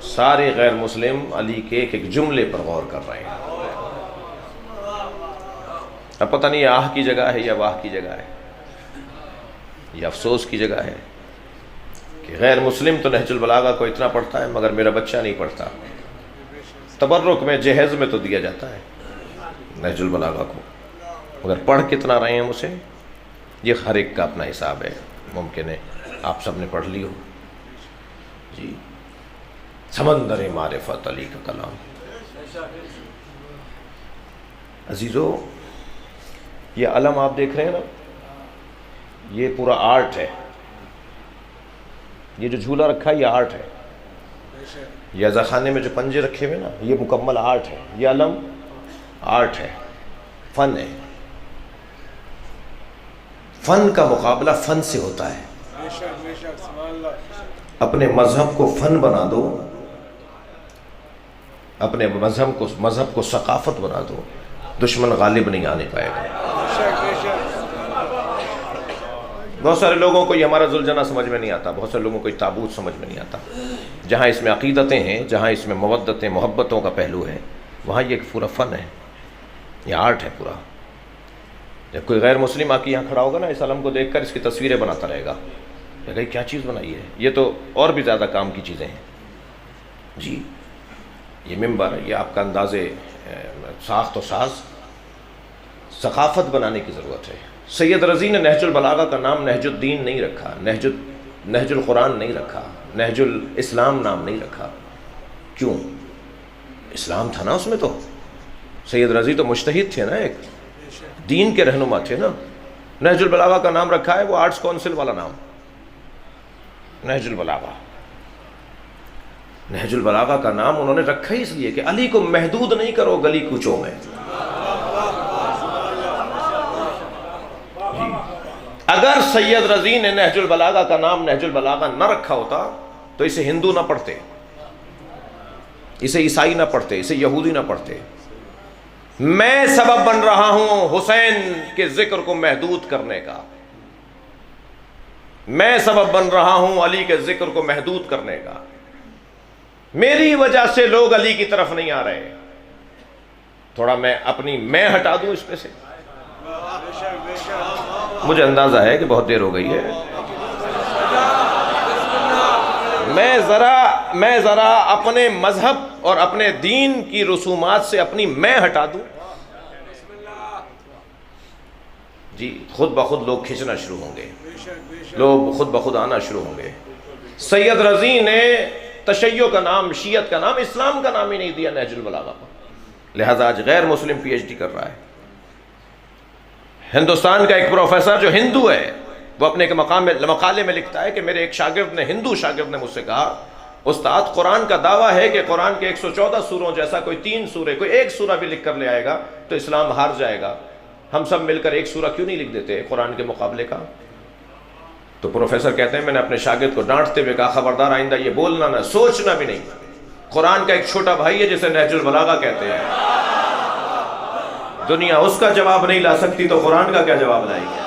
سارے غیر مسلم علی کے ایک ایک جملے پر غور کر رہے ہیں. اب پتہ نہیں آہ کی جگہ ہے یا واہ کی جگہ ہے، یہ افسوس کی جگہ ہے کہ غیر مسلم تو نہج البلاغہ کو اتنا پڑھتا ہے مگر میرا بچہ نہیں پڑھتا. تبرک میں جہیز میں تو دیا جاتا ہے نہج البلاغہ کو، مگر پڑھ کتنا رہے ہیں اسے، یہ ہر ایک کا اپنا حساب ہے. ممکن ہے آپ سب نے پڑھ لی ہو. جی سمندر معرفت علی کا کلام. عزیزو، یہ علم آپ دیکھ رہے ہیں نا، یہ پورا آرٹ ہے. یہ جو جھولا رکھا ہے یہ آرٹ ہے. یہ عزا خانے میں جو پنجے رکھے ہوئے نا، یہ مکمل آرٹ ہے. یہ علم آرٹ ہے، فن ہے. فن کا مقابلہ فن سے ہوتا ہے. اپنے مذہب کو فن بنا دو، اپنے مذہب کو ثقافت بنا دو، دشمن غالب نہیں آنے پائے گا. بہت سارے لوگوں کو یہ ہمارا ذوالجناح سمجھ میں نہیں آتا، بہت سارے لوگوں کو یہ تابوت سمجھ میں نہیں آتا. جہاں اس میں عقیدتیں ہیں، جہاں اس میں مودتیں محبتوں کا پہلو ہے، وہاں یہ ایک پورا فن ہے، یہ آرٹ ہے پورا. جب کوئی غیر مسلم آ کے یہاں کھڑا ہوگا نا، اس علم کو دیکھ کر اس کی تصویریں بناتا رہے گا، کہ کیا چیز بنائی ہے. یہ تو اور بھی زیادہ کام کی چیزیں ہیں. جی یہ ممبر، یہ آپ کا اندازے ساخت و ساز، ثقافت بنانے کی ضرورت ہے. سید رضی نے نہج البلاغہ کا نام نہج الدین نہیں رکھا، نہج القرآن نہیں رکھا، نہج الاسلام نام نہیں رکھا. کیوں؟ اسلام تھا نا اس میں. تو سید رضی تو مجتہد تھے نا، ایک دین کے رہنما تھے نا. نہج البلاغہ کا نام رکھا ہے وہ آرٹس کونسل والا نام، نہج البلاغہ. نہج البلاغہ کا نام انہوں نے رکھا ہی اس لیے کہ علی کو محدود نہیں کرو گلی کوچوں میں. اگر سید رضی نے نہج البلاغہ کا نام نہج البلاغہ نہ رکھا ہوتا تو اسے ہندو نہ پڑھتے، اسے عیسائی نہ پڑھتے، اسے یہودی نہ پڑھتے. میں سبب بن رہا ہوں حسین کے ذکر کو محدود کرنے کا، میں سبب بن رہا ہوں علی کے ذکر کو محدود کرنے کا. میری وجہ سے لوگ علی کی طرف نہیں آ رہے. تھوڑا میں اپنی میں ہٹا دوں اس پہ سے. مجھے اندازہ ہے کہ بہت دیر ہو گئی ہے. میں ذرا اپنے مذہب اور اپنے دین کی رسومات سے اپنی میں ہٹا دوں. جی خود بخود لوگ کھنچنا شروع ہوں گے، لوگ خود بخود آنا شروع ہوں گے. سید رضی نے تشیع کا نام، شیعت کا نام، اسلام کا نام ہی نہیں دیا نہج البلاغہ پر. لہذا آج غیر مسلم پی ایچ ڈی کر رہا ہے. ہندوستان کا ایک پروفیسر جو ہندو ہے، وہ اپنے ایک مقالے میں لکھتا ہے کہ میرے ایک شاگرد نے، ہندو شاگرد نے مجھ سے کہا، استاد قرآن کا دعویٰ ہے کہ قرآن کے 114 سوروں جیسا کوئی 3 سورے، کوئی ایک سورہ بھی لکھ کر لے آئے گا تو اسلام ہار جائے گا. ہم سب مل کر ایک سورہ کیوں نہیں لکھ دیتے قرآن کے مقابلے کا؟ تو پروفیسر کہتے ہیں میں نے اپنے شاگرد کو ڈانٹتے ہوئے کہا خبردار آئندہ یہ بولنا نہ، سوچنا بھی نہیں. قرآن کا ایک چھوٹا بھائی ہے جسے نہج البلاغہ کہتے ہیں. دنیا اس کا جواب نہیں لا سکتی تو قرآن کا کیا جواب لائے گی؟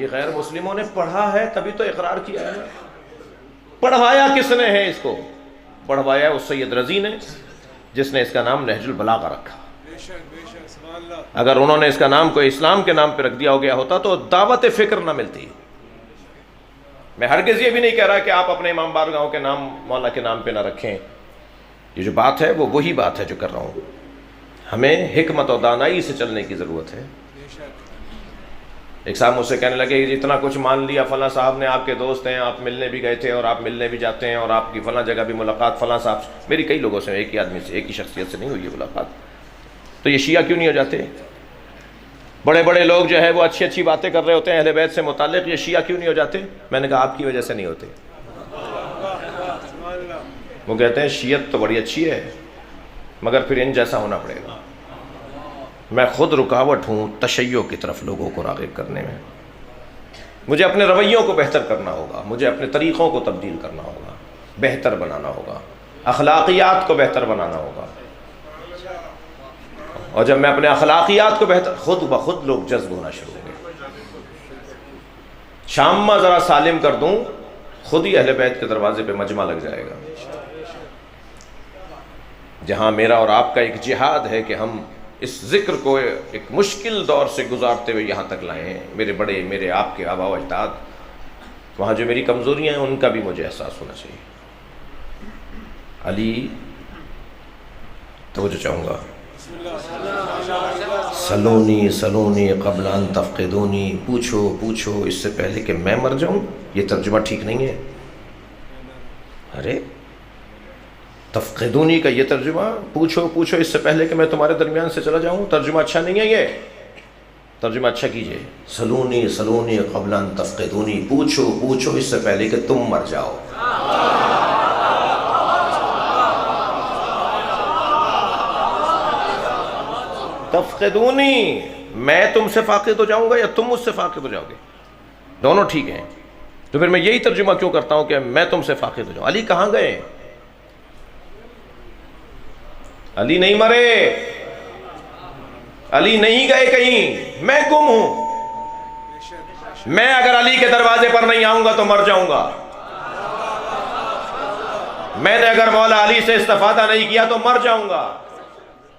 یہ غیر مسلموں نے پڑھا ہے تبھی تو اقرار کیا ہے. پڑھوایا کس نے ہے اس کو؟ پڑھوایا اس سید رضی نے جس نے اس کا نام نہج البلاغہ رکھا. اگر انہوں نے اس کا نام کوئی اسلام کے نام پہ رکھ دیا ہو گیا ہوتا تو دعوت فکر نہ ملتی. میں ہرگز یہ بھی نہیں کہہ رہا کہ آپ اپنے امام بارگاہوں کے نام مولا کے نام پہ نہ رکھیں. یہ جو بات ہے وہ وہی بات ہے جو کر رہا ہوں. ہمیں حکمت و دانائی سے چلنے کی ضرورت ہے. ایک صاحب مجھ سے کہنے لگے اتنا کچھ مان لیا، فلاں صاحب نے آپ کے دوست ہیں، آپ ملنے بھی گئے تھے اور آپ ملنے بھی جاتے ہیں، اور آپ کی فلاں جگہ بھی ملاقات فلاں صاحب. میری کئی لوگوں سے، ایک ہی آدمی سے، ایک ہی شخصیت سے نہیں ہوئی ہے ملاقات. تو یہ شیعہ کیوں نہیں ہو جاتے؟ بڑے بڑے لوگ جو ہے وہ اچھی اچھی باتیں کر رہے ہوتے ہیں اہل بیت سے متعلق، یہ شیعہ کیوں نہیں ہو جاتے؟ میں نے کہا آپ کی وجہ سے نہیں ہوتے. وہ کہتے ہیں شیعت تو بڑی اچھی ہے مگر پھر ان جیسا ہونا پڑے گا. میں خود رکاوٹ ہوں تشیع کی طرف لوگوں کو راغب کرنے میں. مجھے اپنے رویوں کو بہتر کرنا ہوگا، مجھے اپنے طریقوں کو تبدیل کرنا ہوگا، بہتر بنانا ہوگا، اخلاقیات کو بہتر بنانا ہوگا. اور جب میں اپنے اخلاقیات کو بہتر، خود بخود لوگ جذب ہونا شروع ہوں گے. شام میں ذرا سالم کر دوں، خود ہی اہل بیت کے دروازے پہ مجمع لگ جائے گا. جہاں میرا اور آپ کا ایک جہاد ہے کہ ہم اس ذکر کو ایک مشکل دور سے گزارتے ہوئے یہاں تک لائے ہیں، میرے بڑے، میرے آپ کے آباء و اجداد، وہاں جو میری کمزوریاں ہیں ان کا بھی مجھے احساس ہونا چاہیے. علی توجہ چاہوں گا. سلونی سلونی قبل ان تفقدونی، پوچھو پوچھو اس سے پہلے کہ میں مر جاؤں. یہ ترجمہ ٹھیک نہیں ہے. ارے تفقدونی کا یہ ترجمہ، پوچھو پوچھو اس سے پہلے کہ میں تمہارے درمیان سے چلا جاؤں، ترجمہ اچھا نہیں ہے یہ، ترجمہ اچھا کیجئے، سلونی سلونی قبل ان تفقدونی، پوچھو پوچھو اس سے پہلے کہ تم مر جاؤ۔ تفقدونی، میں تم سے فاقد ہو جاؤں گا یا تم مجھ سے فاقد ہو جاؤ گے، دونوں ٹھیک ہیں، تو پھر میں یہی ترجمہ کیوں کرتا ہوں کہ میں تم سے فاقد ہو جاؤں۔ علی کہاں گئے؟ علی نہیں مرے، علی نہیں گئے کہیں، میں گم ہوں، میں اگر علی کے دروازے پر نہیں آؤں گا تو مر جاؤں گا، میں نے اگر مولا علی سے استفادہ نہیں کیا تو مر جاؤں گا،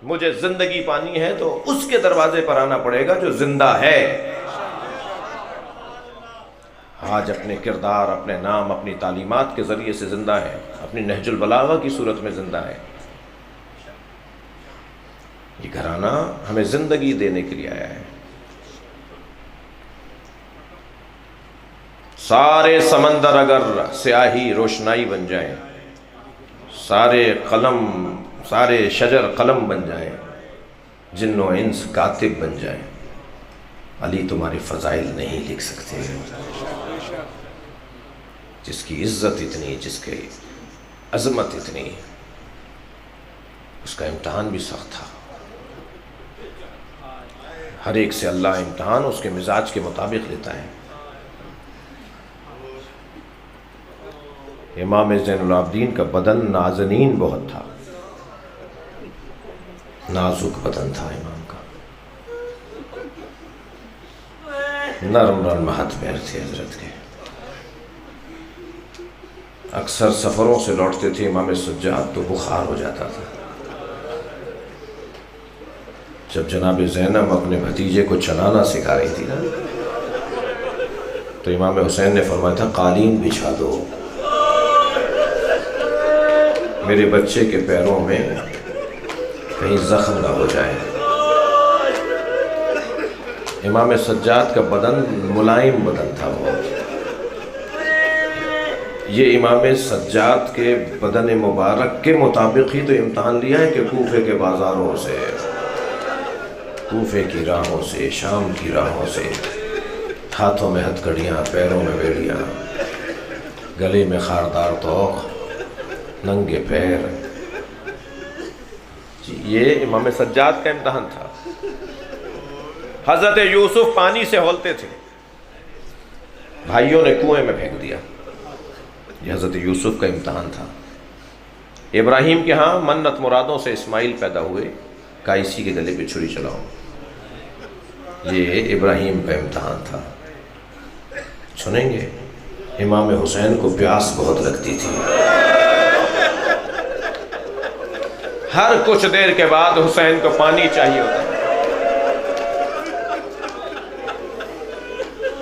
مجھے زندگی پانی ہے تو اس کے دروازے پر آنا پڑے گا جو زندہ ہے۔ آج اپنے کردار، اپنے نام، اپنی تعلیمات کے ذریعے سے زندہ ہے، اپنی نہج البلاغہ کی صورت میں زندہ ہے۔ یہ گھرانہ ہمیں زندگی دینے کے لیے آیا ہے۔ سارے سمندر اگر سیاہی روشنائی بن جائیں، سارے شجر قلم بن جائیں، جن و انس کاتب بن جائیں، علی تمہارے فضائل نہیں لکھ سکتے۔ جس کی عزت اتنی، جس کی عظمت اتنی، اس کا امتحان بھی سخت تھا۔ ہر ایک سے اللہ امتحان اس کے مزاج کے مطابق لیتا ہے۔ امام زین العابدین کا بدن نازنین بہت تھا، نازک بدن تھا امام کا، نرم نرم ہاتھ پیر تھے حضرت کے۔ اکثر سفروں سے لوٹتے تھے امام سجاد تو بخار ہو جاتا تھا۔ جب جناب زینب اپنے بھتیجے کو چلانا سکھا رہی تھی نا، تو امام حسین نے فرمایا تھا قالین بچھا دو، میرے بچے کے پیروں میں کہیں زخم نہ ہو جائے۔ امام سجاد کا بدن ملائم بدن تھا بہت۔ یہ امام سجاد کے بدن مبارک کے مطابق ہی تو امتحان لیا ہے کہ کوفے کے بازاروں سے، کوفے کی راہوں سے، شام کی راہوں سے، ہاتھوں میں ہتھ کڑیاں، پیروں میں بیڑیاں، گلے میں خاردار طوق، ننگے پیر۔ یہ امام سجاد کا امتحان تھا۔ حضرت یوسف پانی سے ہولتے تھے، بھائیوں نے کنویں میں پھینک دیا، یہ حضرت یوسف کا امتحان تھا۔ ابراہیم کے ہاں منت مرادوں سے اسماعیل پیدا ہوئے، کہا اسی کے گلے پہ چھری چلاؤ، یہ ابراہیم کا امتحان تھا۔ سنیں گے امام حسین کو پیاس بہت لگتی تھی، ہر کچھ دیر کے بعد حسین کو پانی چاہیے ہوتا ہے۔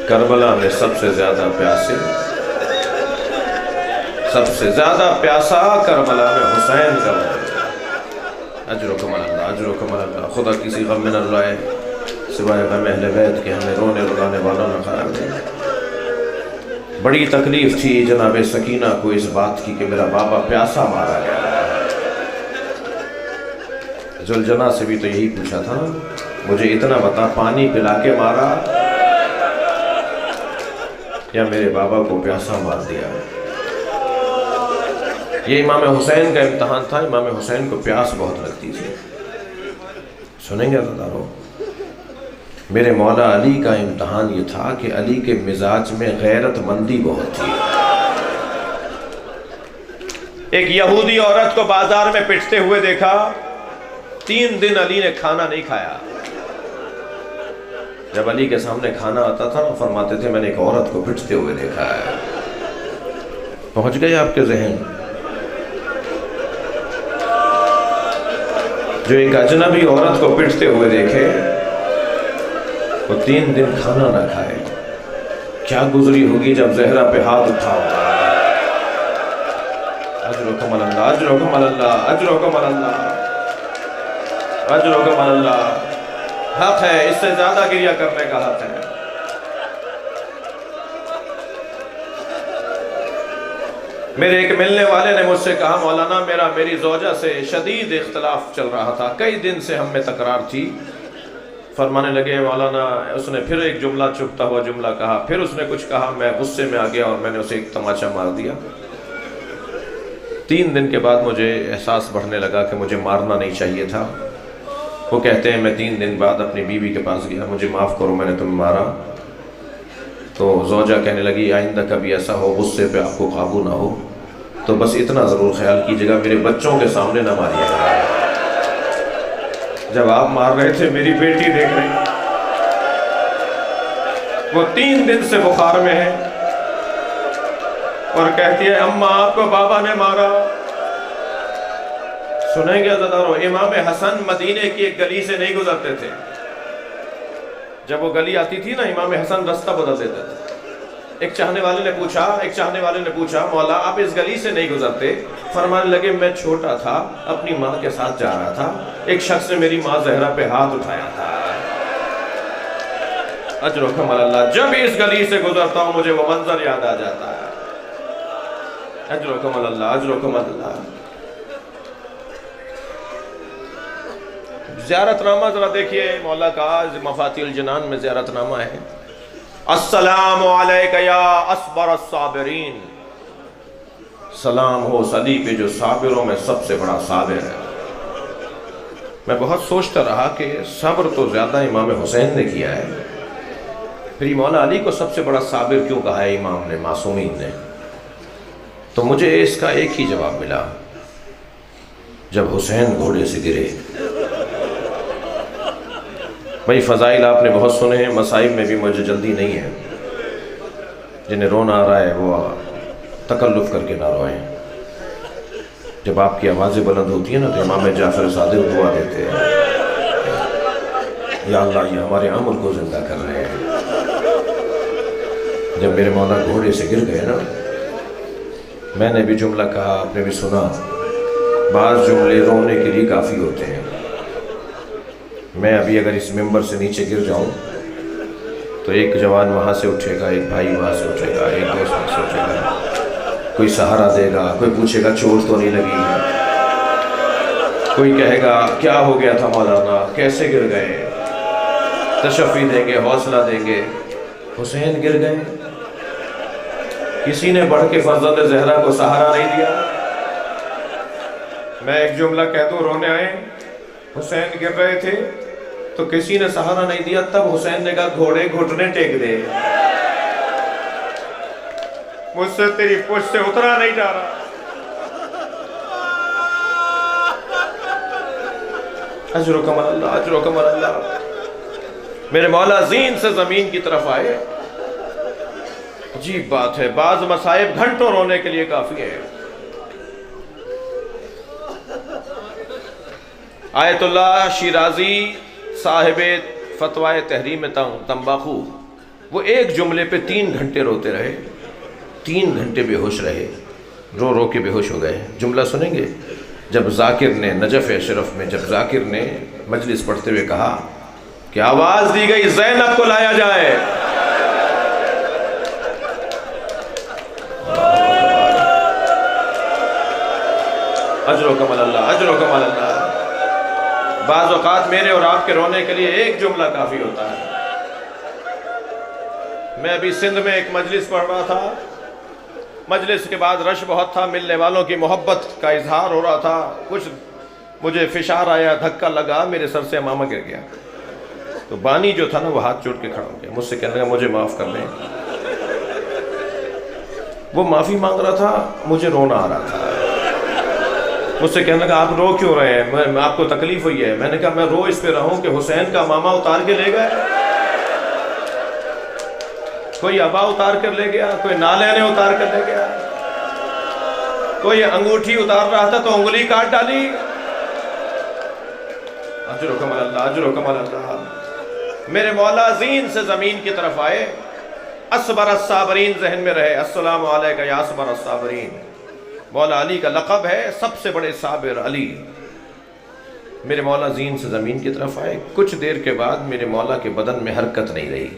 کربلا میں سب سے زیادہ پیاسے، سب سے زیادہ پیاسا کربلا میں حسین کا اجرکم اللہ، اجرکم اللہ۔ خدا کسی غم میں نہ رلائے سوائے غم اہل بیت کے، ہمیں رونے رلانے والوں میں قرار دے۔ بڑی تکلیف تھی جناب سکینہ کو اس بات کی کہ میرا بابا پیاسا مارا گیا۔ زلجنا سے بھی تو یہی پوچھا تھا، مجھے اتنا بتا پانی پلا کے مارا یا میرے بابا کو پیاسا مار دیا۔ یہ امام حسین کا امتحان تھا، امام حسین کو پیاس بہت لگتی تھی۔ سنیں گے عزیزانو، میرے مولا علی کا امتحان یہ تھا کہ علی کے مزاج میں غیرت مندی بہت تھی۔ ایک یہودی عورت کو بازار میں پٹتے ہوئے دیکھا، 3 دن علی نے کھانا نہیں کھایا۔ جب علی کے سامنے کھانا آتا تھا نا، فرماتے تھے میں نے ایک عورت کو پٹتے ہوئے دیکھا ہے۔ پہنچ گئے آپ کے ذہن؟ جو ایک اجنبی عورت کو پٹتے ہوئے دیکھے، وہ 3 دن کھانا نہ کھائے، کیا گزری ہوگی جب زہرا پہ ہاتھ اٹھا ہوگا۔ اجرکم اللہ، اجرکم اللہ، اجرکم اللہ، اجرکم اللہ۔ حق ہے، اس سے زیادہ گریہ کرنے کا حق ہے۔ میرے ایک ملنے والے نے مجھ سے کہا مولانا میری زوجہ سے شدید اختلاف چل رہا تھا، کئی دن سے ہم میں تکرار تھی۔ فرمانے لگے مولانا اس نے پھر ایک جملہ چبھتا ہوا جملہ کہا، پھر اس نے کچھ کہا، میں غصے میں آ گیا اور میں نے اسے ایک تماچا مار دیا۔ 3 دن کے بعد مجھے احساس بڑھنے لگا کہ مجھے مارنا نہیں چاہیے تھا۔ وہ کہتے ہیں میں 3 دن بعد اپنی بیوی کے پاس گیا، مجھے معاف کرو میں نے تمہیں مارا۔ تو زوجہ کہنے لگی آئندہ کبھی ایسا ہو غصے پہ آپ کو قابو نہ ہو تو بس اتنا ضرور خیال کیجیے گا میرے بچوں کے سامنے نہ ماریے گا۔ جب آپ مار رہے تھے میری بیٹی دیکھ رہی، وہ 3 دن سے بخار میں ہے اور کہتی ہے اماں آپ کو بابا نے مارا۔ سنیں گے عزیزانو، امام حسن مدینے کی ایک گلی سے نہیں گزرتے تھے۔ جب وہ گلی آتی تھی نا امام حسن رستہ بدل دیتے تھے۔ ایک چاہنے والے نے پوچھا مولا آپ اس گلی سے نہیں گزرتے؟ فرمانے لگے میں چھوٹا تھا اپنی ماں کے ساتھ جا رہا تھا، ایک شخص نے میری ماں زہرا پہ ہاتھ اٹھایا تھا۔ اجرکم اللہ، جب اس گلی سے گزرتا ہوں مجھے وہ منظر یاد آ جاتا ہے۔ اجرکم اللہ، اجرکم اللہ۔ زیارت نامہ ذرا دیکھیے مولا کا، مفاتیح الجنان میں زیارت نامہ ہے۔ السلام علیکہ یا اصبر الصابرین، سلام ہو صلی پہ جو صابروں میں سب سے بڑا صابر ہے۔ میں بہت سوچتا رہا کہ صبر تو زیادہ امام حسین نے کیا ہے، پھر مولا علی کو سب سے بڑا صابر کیوں کہا ہے امام نے، معصومین نے؟ تو مجھے اس کا ایک ہی جواب ملا، جب حسین گھوڑے سے گرے۔ بھائی فضائل آپ نے بہت سنے ہیں، مصائب میں بھی مجھے جلدی نہیں ہے۔ جنہیں رونا آ رہا ہے وہ تکلف کر کے نہ روئیں۔ جب آپ کی آوازیں بلند ہوتی ہیں نا تو امام جعفر صادق دعا دیتے ہیں، یا اللہ یہ ہمارے عمل کو زندہ کر رہے ہیں۔ جب میرے مولا گھوڑے سے گر گئے نا، میں نے بھی جملہ کہا، آپ نے بھی سنا، بعض جملے رونے کے لیے کافی ہوتے ہیں۔ میں ابھی اگر اس ممبر سے نیچے گر جاؤں تو ایک جوان وہاں سے اٹھے گا، ایک بھائی وہاں سے اٹھے گا، ایک دوست وہاں سے اٹھے گا، کوئی سہارا دے گا، کوئی پوچھے گا چوٹ تو نہیں لگی، کوئی کہے گا کیا ہو گیا تھا مولانا، کیسے گر گئے، تشفی دیں گے، حوصلہ دیں گے۔ حسین گر گئے، کسی نے بڑھ کے فرزند زہرا کو سہارا نہیں دیا۔ میں ایک جملہ کہہ دوں، رونے آئے، حسین گر رہے تھے تو کسی نے سہارا نہیں دیا، تب حسین نے کہا گھوڑے گھٹنے ٹیک دے، مجھ سے تیری پشت سے اترا نہیں جا رہا۔ اجرکم اللہ، اجرکم اللہ۔ میرے مولا زین سے زمین کی طرف آئے۔ عجیب بات ہے، بعض مصائب گھنٹوں رونے کے لیے کافی ہے۔ آیت اللہ شیرازی صاحب فتوائے تحریم تمباکو، وہ ایک جملے پہ 3 گھنٹے روتے رہے، 3 گھنٹے بے ہوش رہے، رو رو کے بے ہوش ہو گئے۔ جملہ سنیں گے؟ جب ذاکر نے نجف اشرف میں جب ذاکر نے مجلس پڑھتے ہوئے کہا کہ آواز دی گئی زینب کو لایا جائے، اجرکم اللہ، اجرکم اللہ۔ بعض اوقات میرے اور آپ کے رونے کے لیے ایک جملہ کافی ہوتا ہے۔ میں ابھی سندھ میں ایک مجلس پڑھ رہا تھا، مجلس کے بعد رش بہت تھا، ملنے والوں کی محبت کا اظہار ہو رہا تھا، کچھ مجھے فشار آیا، دھکا لگا، میرے سر سے امامہ گر گیا۔ تو بانی جو تھا نا وہ ہاتھ جوڑ کے کھڑا ہو گیا، مجھ سے کہنے لگا مجھے معاف کر دیں۔ وہ معافی مانگ رہا تھا، مجھے رونا آ رہا تھا۔ مجھ سے کہنے لگا آپ رو کیوں رہے ہیں، میں آپ کو تکلیف ہوئی ہے؟ میں نے کہا میں رو اس پہ رہا ہوں کہ حسین کا ماما اتار کے لے گئے، کوئی ابا اتار کر لے گیا، کوئی نالے نے اتار کر لے گیا، کوئی انگوٹھی اتار رہا تھا تو انگلی کاٹ ڈالی۔ اجرکم اللہ، اجرکم اللہ۔ میرے مولا زین سے زمین کی طرف آئے، اصبر الصابرین ذہن میں رہے، السلام علیکہ یا اصبر الصابرین۔ مولا علی کا لقب ہے سب سے بڑے صابر علی۔ میرے مولا زین سے زمین کی طرف آئے، کچھ دیر کے بعد میرے مولا کے بدن میں حرکت نہیں رہی۔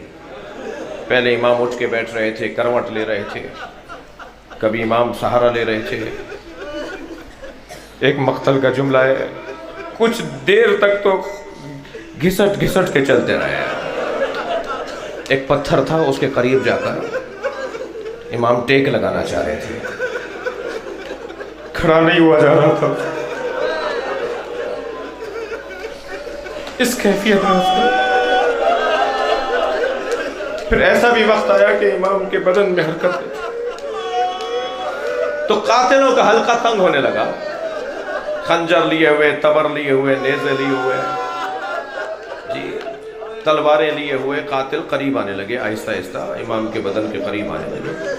پہلے امام اٹھ کے بیٹھ رہے تھے، کروٹ لے رہے تھے، کبھی امام سہارا لے رہے تھے، ایک مقتل کا جملہ ہے، کچھ دیر تک تو گھسٹ گھسٹ کے چلتے رہے۔ ایک پتھر تھا، اس کے قریب جا کر امام ٹیک لگانا چاہ رہے تھے، کھڑا نہیں ہوا جا رہا تھا، اس کیفیت میں۔ پھر ایسا بھی وقت آیا کہ امام کے بدن میں حرکت نہیں تو قاتلوں کا حلقہ تنگ ہونے لگا، خنجر لیے ہوئے، تبر لیے ہوئے، نیزے لیے ہوئے، جی تلواریں لیے ہوئے قاتل قریب آنے لگے، آہستہ آہستہ امام کے بدن کے قریب آنے لگے۔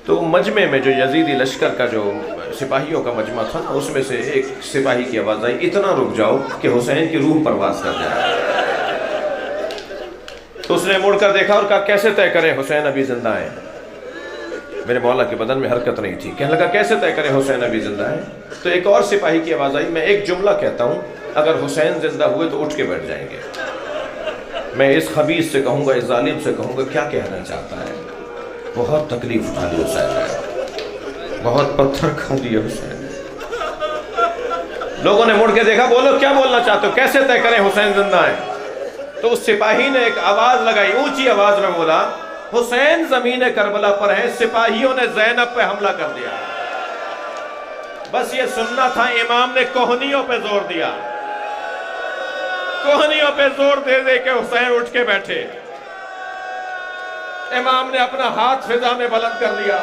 تو مجمع میں جو یزیدی لشکر کا جو سپاہیوں کا مجمع تھا، اس میں سے ایک سپاہی کی آواز آئی، اتنا رک جاؤ کہ حسین کی روح پرواز کر جائے۔ تو اس نے مڑ کر دیکھا اور کہا کیسے طے کریں حسین ابھی زندہ ہیں؟ میرے مولا کے بدن میں حرکت نہیں تھی، کہنے لگا کیسے طے کریں حسین ابھی زندہ ہیں؟ تو ایک اور سپاہی کی آواز آئی، میں ایک جملہ کہتا ہوں، اگر حسین زندہ ہوئے تو اٹھ کے بیٹھ جائیں گے، میں اس خبیث سے کہوں گا، اس ظالم سے کہوں گا کیا کہنا چاہتا ہے۔ بہت تکلیف اٹھا لی حسین نے، بہت پتھر کھا لیا حسین نے۔ لوگوں نے مڑ کے دیکھا، بولو کیا بولنا چاہتے ہو، کیسے طے کریں حسین زندہ ہیں؟ تو اس سپاہی نے ایک آواز لگائی، اونچی آواز میں بولا، حسین زمین کربلا پر ہے، سپاہیوں نے زینب پہ حملہ کر دیا۔ بس یہ سننا تھا، امام نے کوہنیوں پہ زور دیا، کوہنیوں پہ زور دے دے کے حسین اٹھ کے بیٹھے۔ امام نے اپنا ہاتھ فضا میں بلند کر لیا،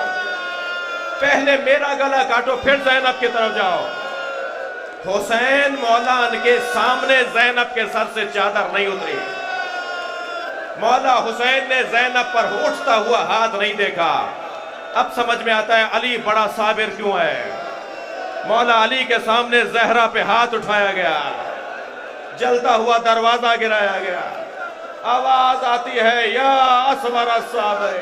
پہلے میرا گلا کاٹو پھر زینب کی طرف جاؤ۔ حسین مولا ان کے سامنے زینب کے سر سے چادر نہیں اتری، مولا حسین نے زینب پر اٹھتا ہوا ہاتھ نہیں دیکھا۔ اب سمجھ میں آتا ہے علی بڑا صابر کیوں ہے۔ مولا علی کے سامنے زہرا پہ ہاتھ اٹھایا گیا، جلتا ہوا دروازہ گرایا گیا، آواز آتی ہے یا اصغر الصابر۔